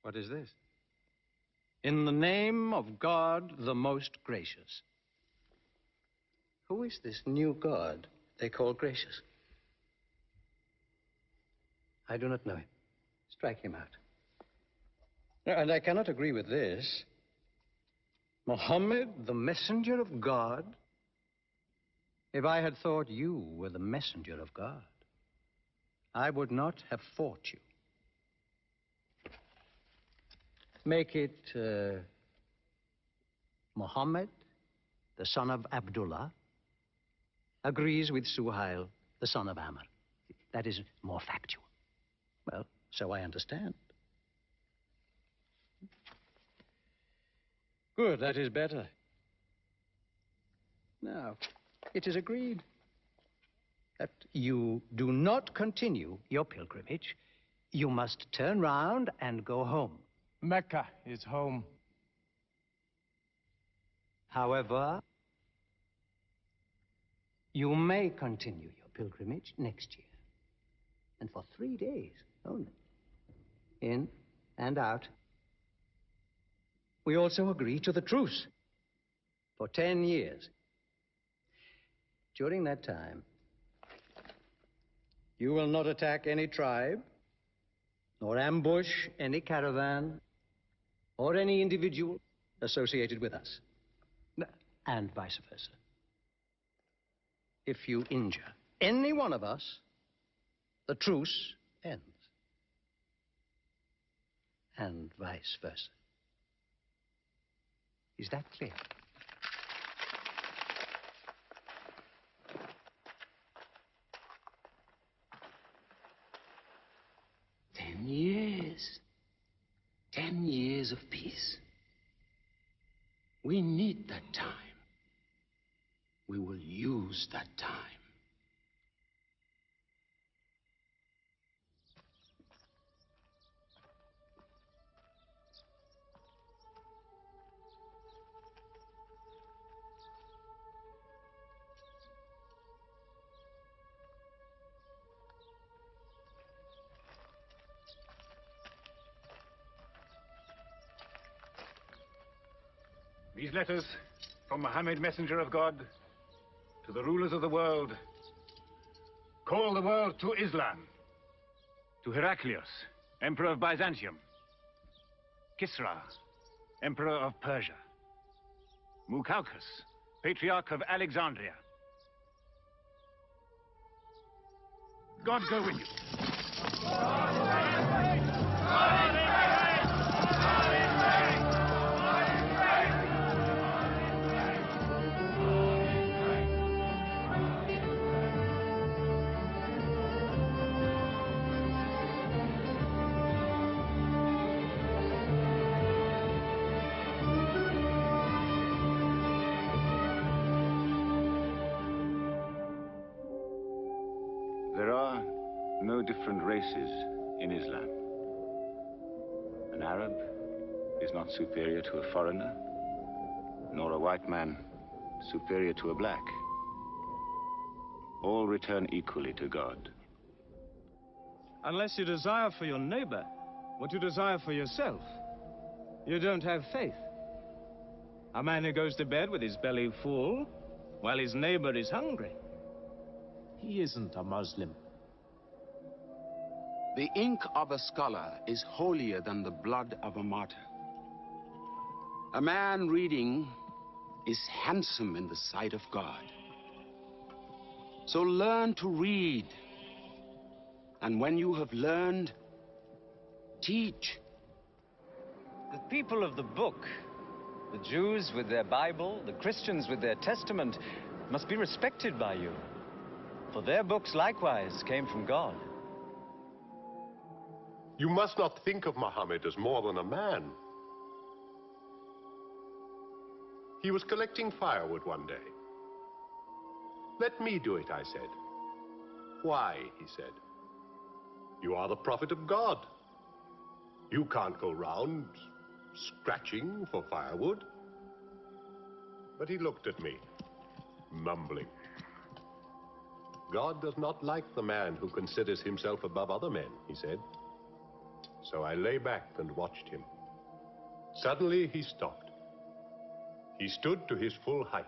What is this? In the name of God, the most gracious. Who is this new God they call gracious? I do not know him. Strike him out. No, and I cannot agree with this. Muhammad, the messenger of God? If I had thought you were the messenger of God, I would not have fought you. Make it Muhammad, the son of Abdullah, agrees with Suhail, the son of Amr. That is more factual. Well, so I understand. Good, that is better. Now, it is agreed that you do not continue your pilgrimage. You must turn round and go home. Mecca is home. However, you may continue your pilgrimage next year. And for 3 days only. in and out. We also agree to the truce for 10 years. During that time, you will not attack any tribe, nor ambush any caravan, or any individual associated with us, and vice versa. If you injure any one of us, the truce ends, and vice versa. Is that clear? Years. 10 years of peace. We need that time. We will use that time. These letters from Muhammad, messenger of God, to the rulers of the world, call the world to Islam. To Heraclius, emperor of Byzantium. Kisra, emperor of Persia. Mukaukos, patriarch of Alexandria. God go with you. There are no different races in Islam. An Arab is not superior to a foreigner, nor a white man superior to a black. All return equally to God. Unless you desire for your neighbor what you desire for yourself, you don't have faith. A man who goes to bed with his belly full while his neighbor is hungry. He isn't a Muslim. The ink of a scholar is holier than the blood of a martyr. A man reading is handsome in the sight of God. So learn to read. And when you have learned, teach. The people of the book, the Jews with their Bible, the Christians with their Testament, must be respected by you. For their books likewise came from God. You must not think of Muhammad as more than a man. He was collecting firewood one day. Let me do it, I said. Why, he said. You are the prophet of God. You can't go round scratching for firewood. But he looked at me, mumbling. God does not like the man who considers himself above other men, he said. So I lay back and watched him. Suddenly he stopped. He stood to his full height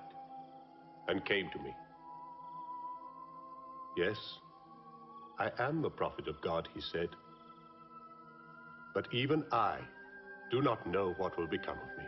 and came to me. Yes, I am the prophet of God, he said. But even I do not know what will become of me.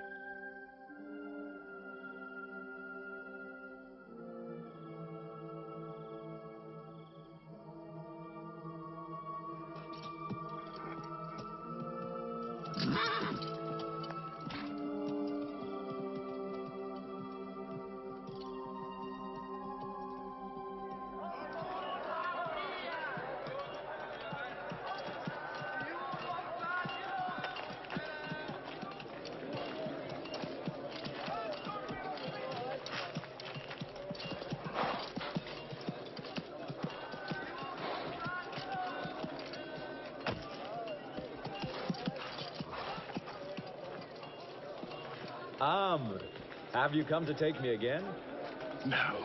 Amr, have you come to take me again? No.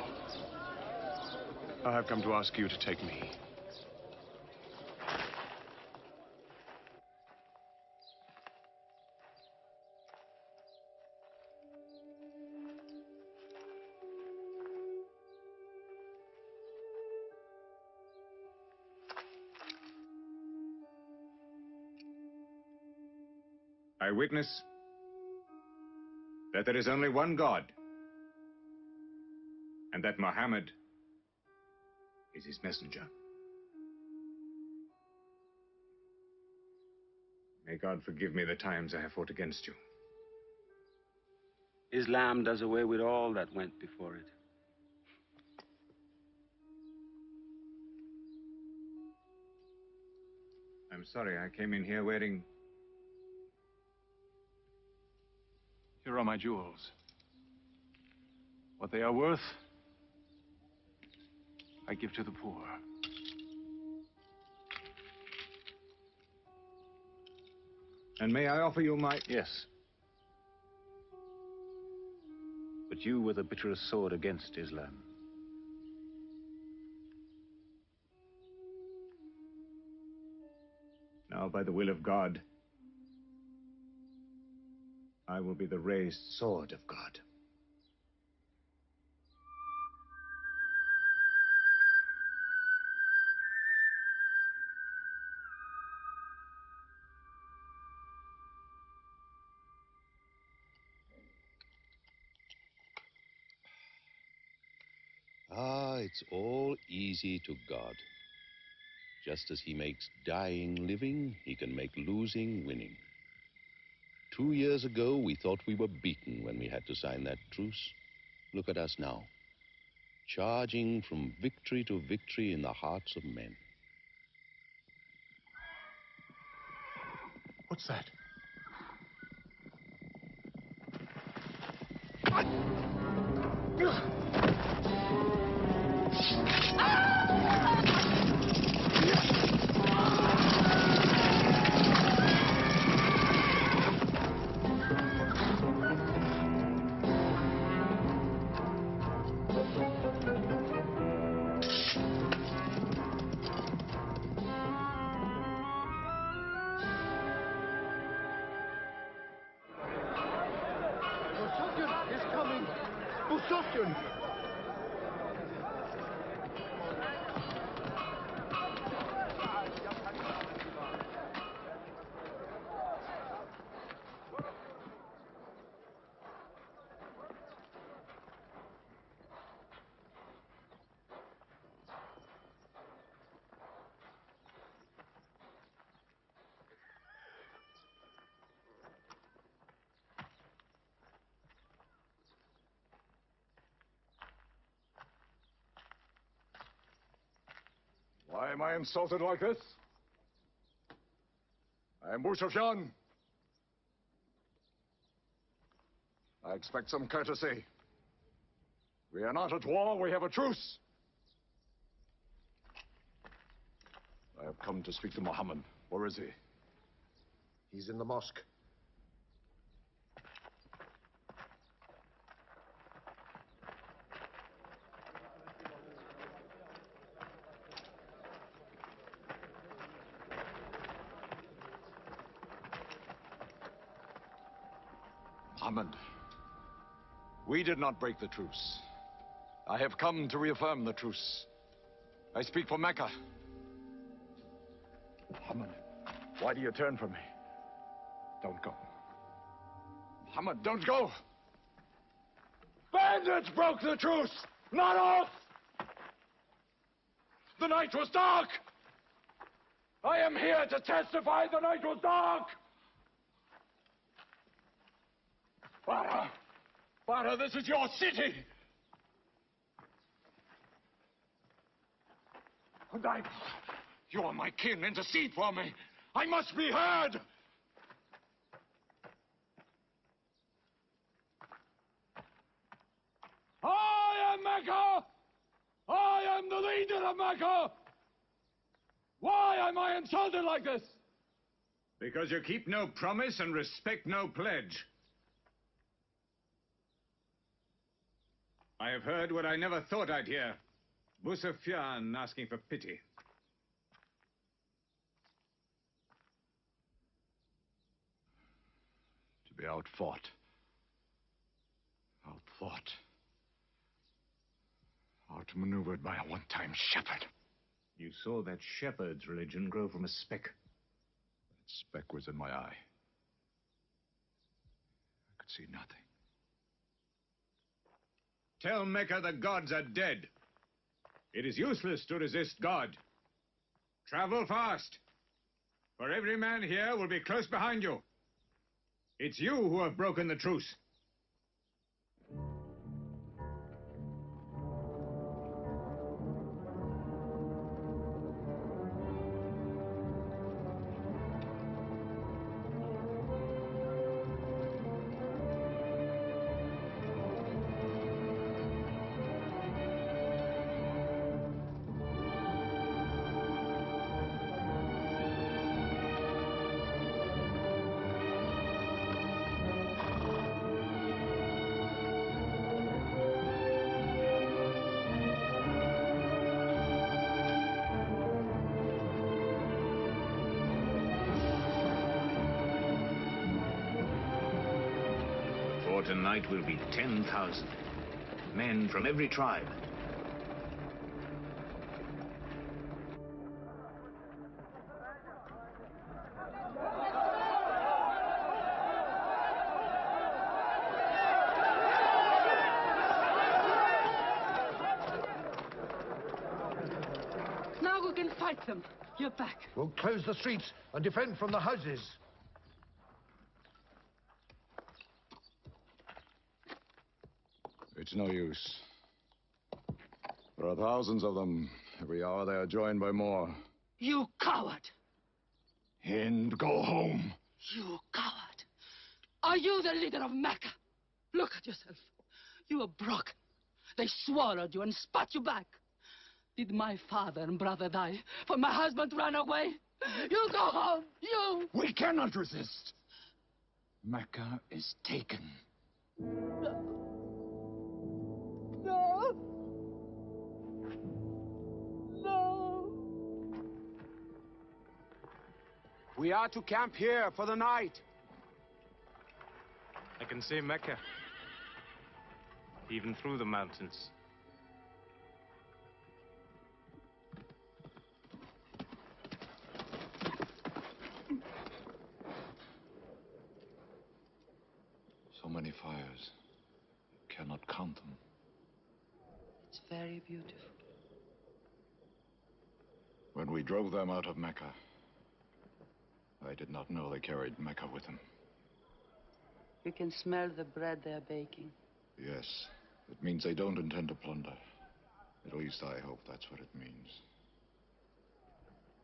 I have come to ask you to take me. I witness that there is only one God, and that Muhammad is his messenger. May God forgive me the times I have fought against you. Islam does away with all that went before it. I'm sorry, I came in here wearing... Here are my jewels. What they are worth, I give to the poor. And may I offer you my... Yes. But you were the bitterest sword against Islam. Now, by the will of God, I will be the raised sword of God. Ah, it's all easy to God. Just as he makes dying living, he can make losing winning. 2 years ago, we thought we were beaten when we had to sign that truce. Look at us now, charging from victory to victory in the hearts of men. What's that? Busosyan is coming! Busosyan! Why am I insulted like this? I am Busosyan. I expect some courtesy. We are not at war, we have a truce. I have come to speak to Muhammad. Where is he? He's in the mosque. Muhammad, we did not break the truce. I have come to reaffirm the truce. I speak for Mecca. Muhammad, why do you turn from me? Don't go. Muhammad, don't go! Bandits broke the truce, not us! The night was dark! I am here to testify the night was dark! Farah! Farah, this is your city! And you are my kin, intercede for me! I must be heard! I am Mecca! I am the leader of Mecca! Why am I insulted like this? Because you keep no promise and respect no pledge. I have heard what I never thought I'd hear. Busosyan asking for pity. To be outfought. Outmaneuvered by a one-time shepherd. You saw that shepherd's religion grow from a speck. That speck was in my eye. see nothing. Tell Mecca the gods are dead. It is useless to resist God. Travel fast, for every man here will be close behind you. It's you who have broken the truce. For tonight will be 10,000 men from every tribe. Now we can fight them. You're back. We'll close the streets and defend from the houses. It's no use. There are thousands of them. Every hour they are joined by more. You coward! And go home. You coward! Are you the leader of Mecca? Look at yourself. You are broken. They swallowed you and spat you back. Did my father and brother die for my husband to run away? You go home, you! We cannot resist. Mecca is taken. No. No. We are to camp here for the night. I can see Mecca, even through the mountains. So many fires. You cannot count them. It's very beautiful. When we drove them out of Mecca, I did not know they carried Mecca with them. We can smell the bread they're baking. Yes, it means they don't intend to plunder. At least I hope that's what it means.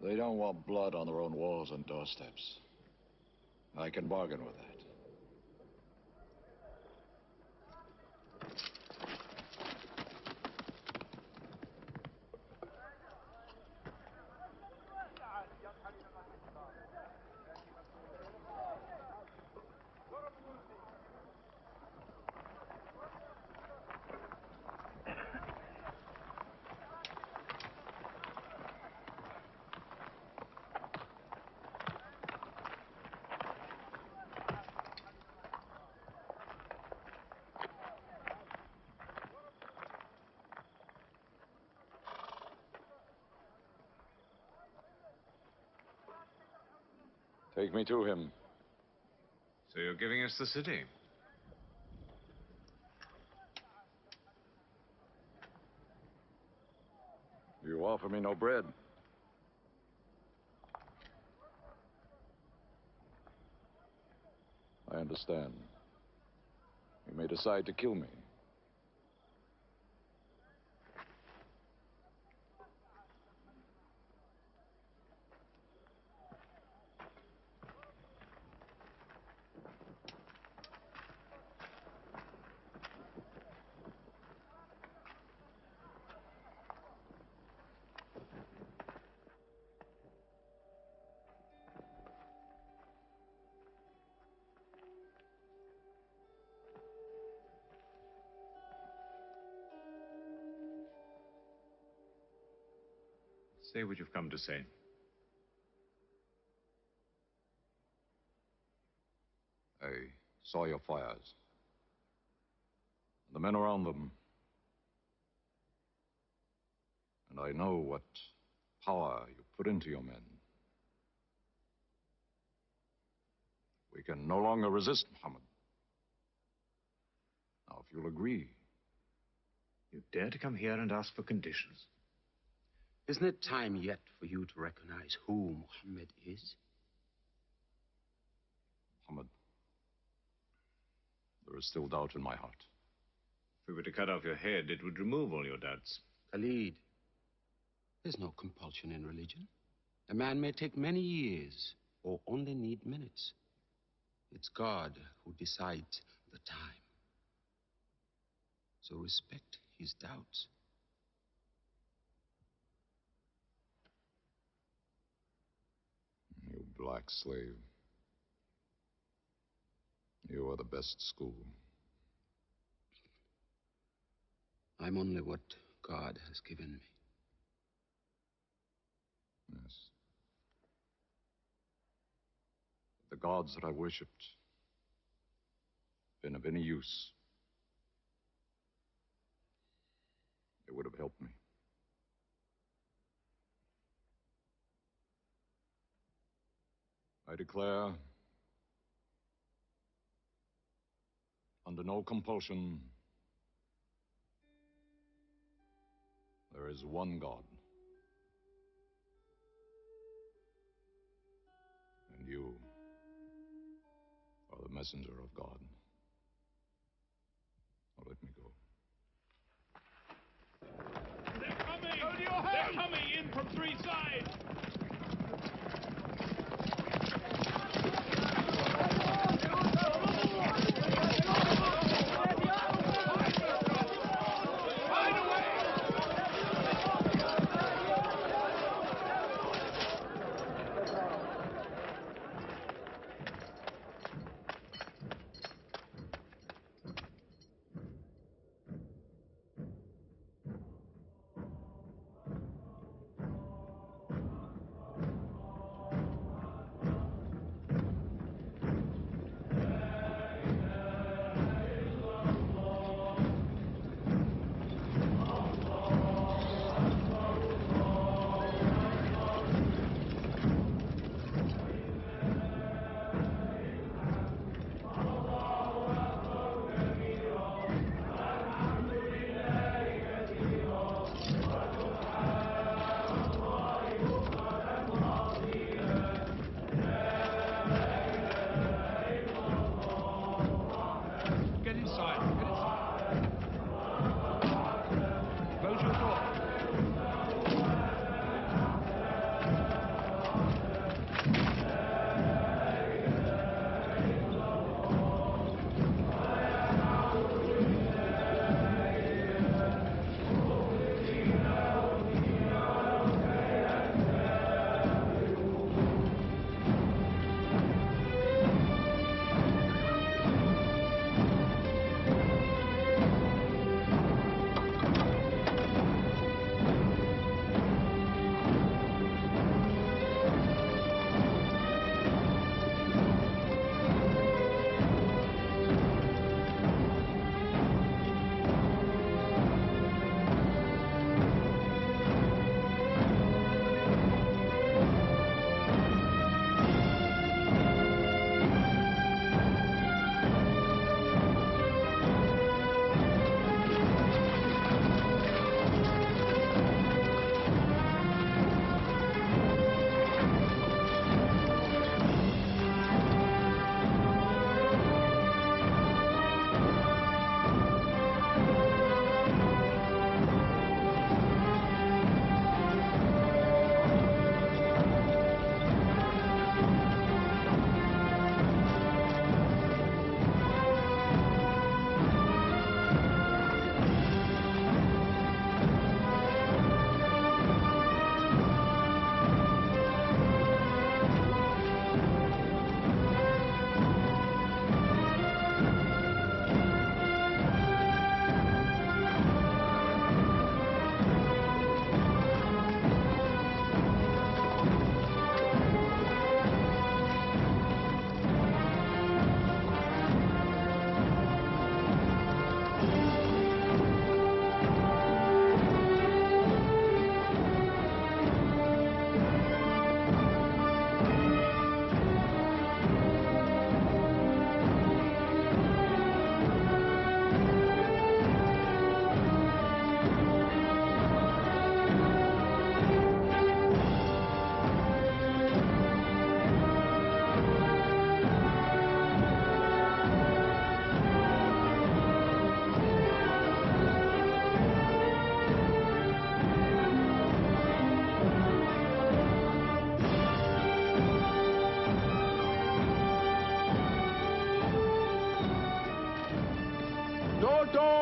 They don't want blood on their own walls and doorsteps. I can bargain with that. Take me to him. So you're giving us the city? You offer me no bread. I understand. You may decide to kill me. Say what you've come to say. I saw your fires. The men around them. And I know what power you put into your men. We can no longer resist Muhammad. if you'll agree. You dare to come here and ask for conditions? Isn't it time yet for you to recognize who Muhammad is? Muhammad, there is still doubt in my heart. If we were to cut off your head, it would remove all your doubts. Khalid, there's no compulsion in religion. A man may take many years or only need minutes. It's God who decides the time. So respect his doubts. You black slave. You are the best school. I'm only what God has given me. Yes. If the gods that I worshipped been of any use, they would have helped me. I declare, under no compulsion, there is one God. And you are the messenger of God. Now let me go. They're coming! Go to your house! They're coming in from three sides!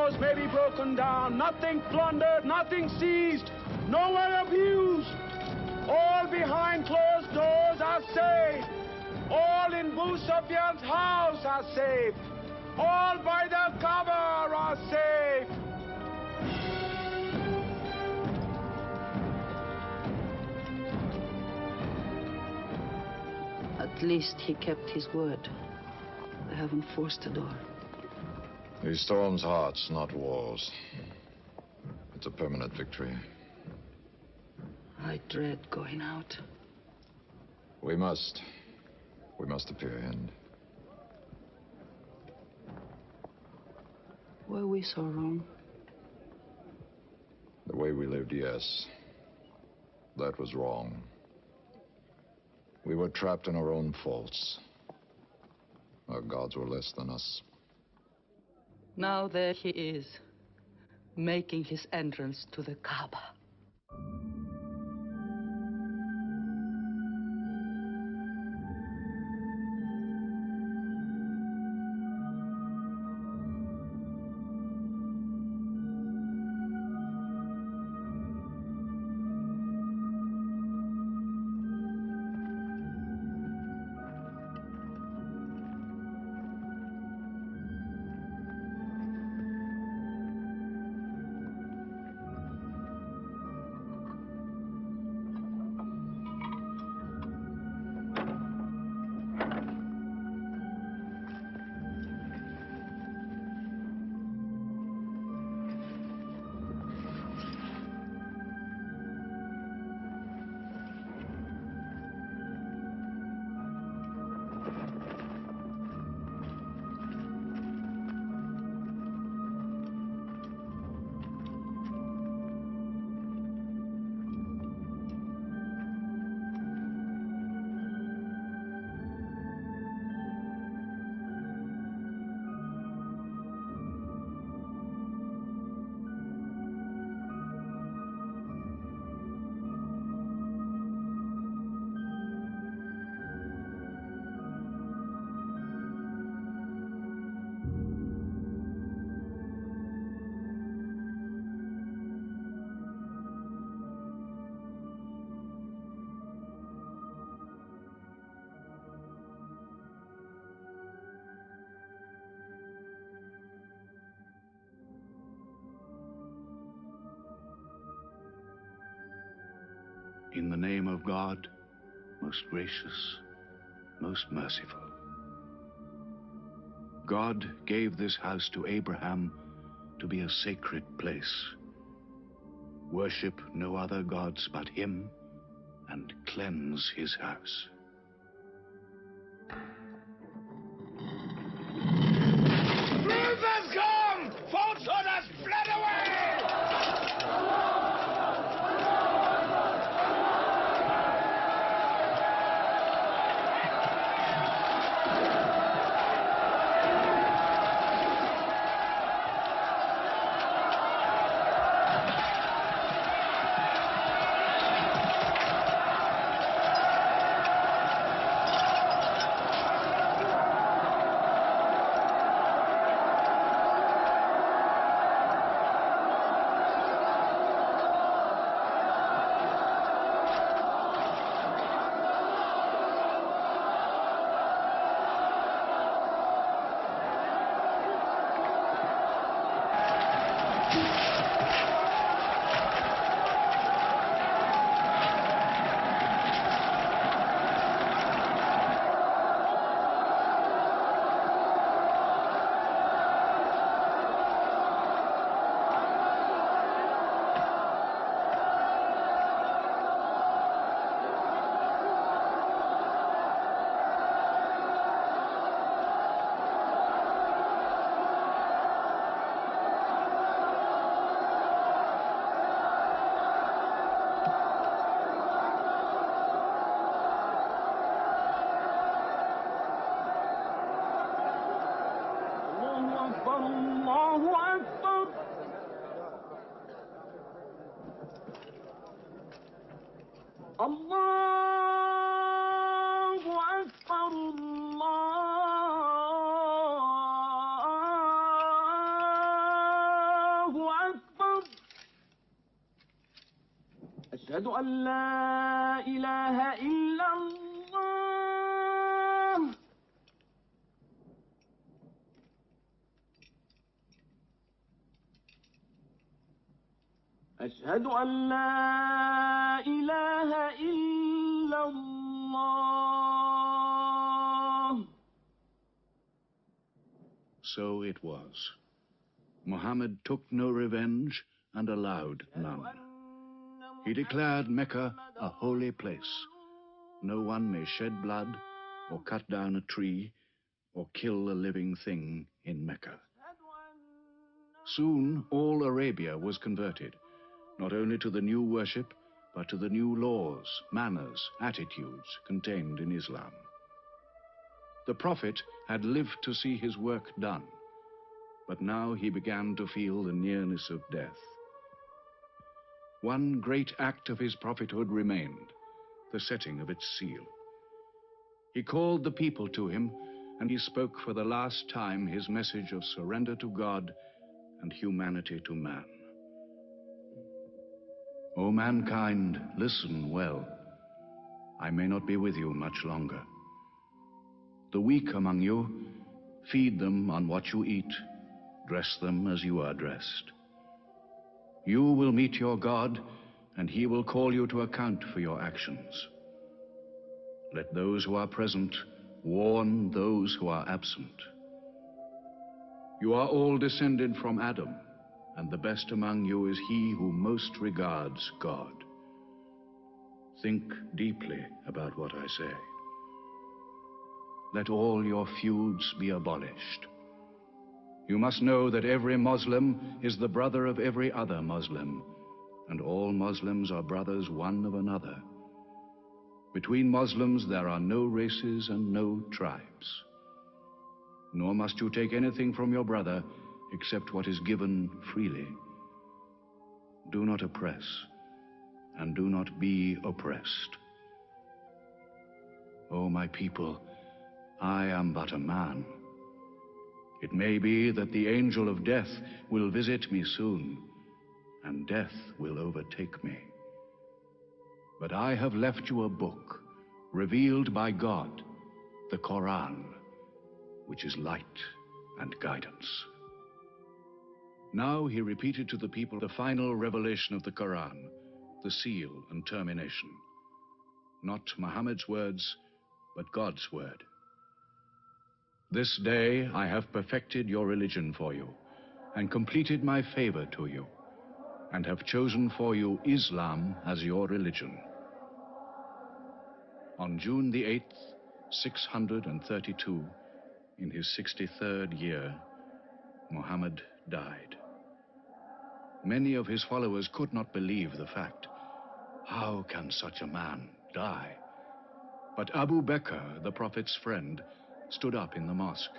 doors may be broken down, nothing plundered, nothing seized, nowhere abused. All behind closed doors are safe. All in Abu Sufyan's house are safe. All by the cover are safe. At least he kept his word. They haven't forced the door. He storms hearts, not walls. It's a permanent victory. I dread going out. We must appear in. Were we so wrong? The way we lived, yes. That was wrong. We were trapped in our own faults. Our gods were less than us. Now there he is, making his entrance to the Kaaba. In the name of God, most gracious, most merciful. God gave this house to Abraham to be a sacred place. Worship no other gods but him, and cleanse his house. Truth has come! Falsehood has fled away! أشهد أن لا إله إلا الله. أشهد أن لا إله إلا الله. So it was. Muhammad took no revenge and allowed none. He declared Mecca a holy place. No one may shed blood or cut down a tree or kill a living thing in Mecca. Soon all Arabia was converted, not only to the new worship, but to the new laws, manners, attitudes contained in Islam. The Prophet had lived to see his work done, but now he began to feel the nearness of death. One great act of his prophethood remained, the setting of its seal. He called the people to him, and he spoke for the last time his message of surrender to God and humanity to man. O mankind, listen well. I may not be with you much longer. The weak among you, feed them on what you eat, dress them as you are dressed. You will meet your God, and he will call you to account for your actions. Let those who are present warn those who are absent. You are all descended from Adam, and the best among you is he who most regards God. Think deeply about what I say. Let all your feuds be abolished. You must know that every Muslim is the brother of every other Muslim, and all Muslims are brothers one of another. Between Muslims there are no races and no tribes. Nor must you take anything from your brother except what is given freely. Do not oppress, and do not be oppressed. O my people, I am but a man. It may be that the angel of death will visit me soon, and death will overtake me. But I have left you a book, revealed by God, the Quran, which is light and guidance. Now he repeated to the people the final revelation of the Quran, the seal and termination. Not Muhammad's words, but God's word. This day I have perfected your religion for you, and completed my favor to you, and have chosen for you Islam as your religion. On June the 8th, 632, in his 63rd year, Muhammad died. Many of his followers could not believe the fact. How can such a man die? But Abu Bakr, the Prophet's friend, stood up in the mosque.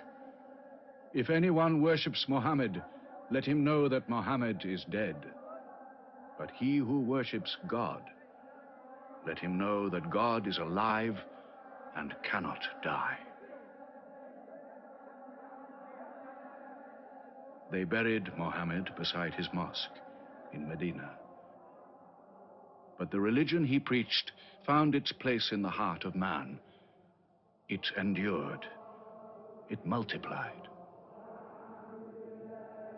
If anyone worships Muhammad, let him know that Muhammad is dead. But he who worships God, let him know that God is alive and cannot die. They buried Muhammad beside his mosque in Medina. But the religion he preached found its place in the heart of man. It endured. It multiplied.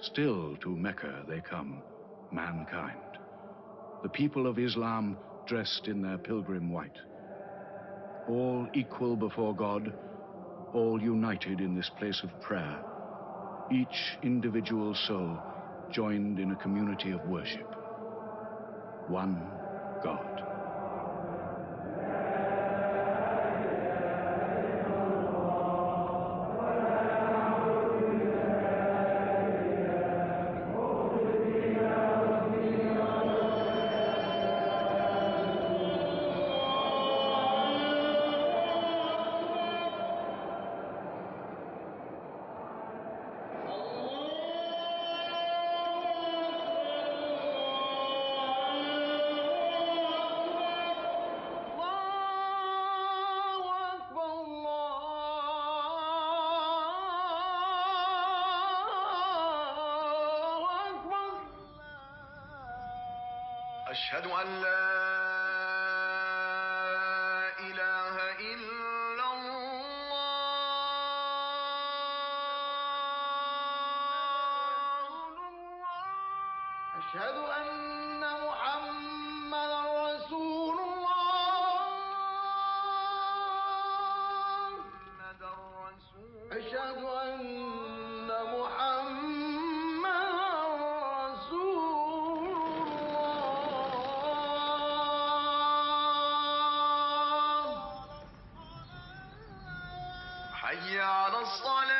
Still to Mecca they come, mankind. The people of Islam dressed in their pilgrim white. All equal before God, all united in this place of prayer. Each individual soul joined in a community of worship. One God. أشهد أن لا أشهد أن محمدا رسول الله. أشهد أن محمدا رسول الله. حي على الصلاة.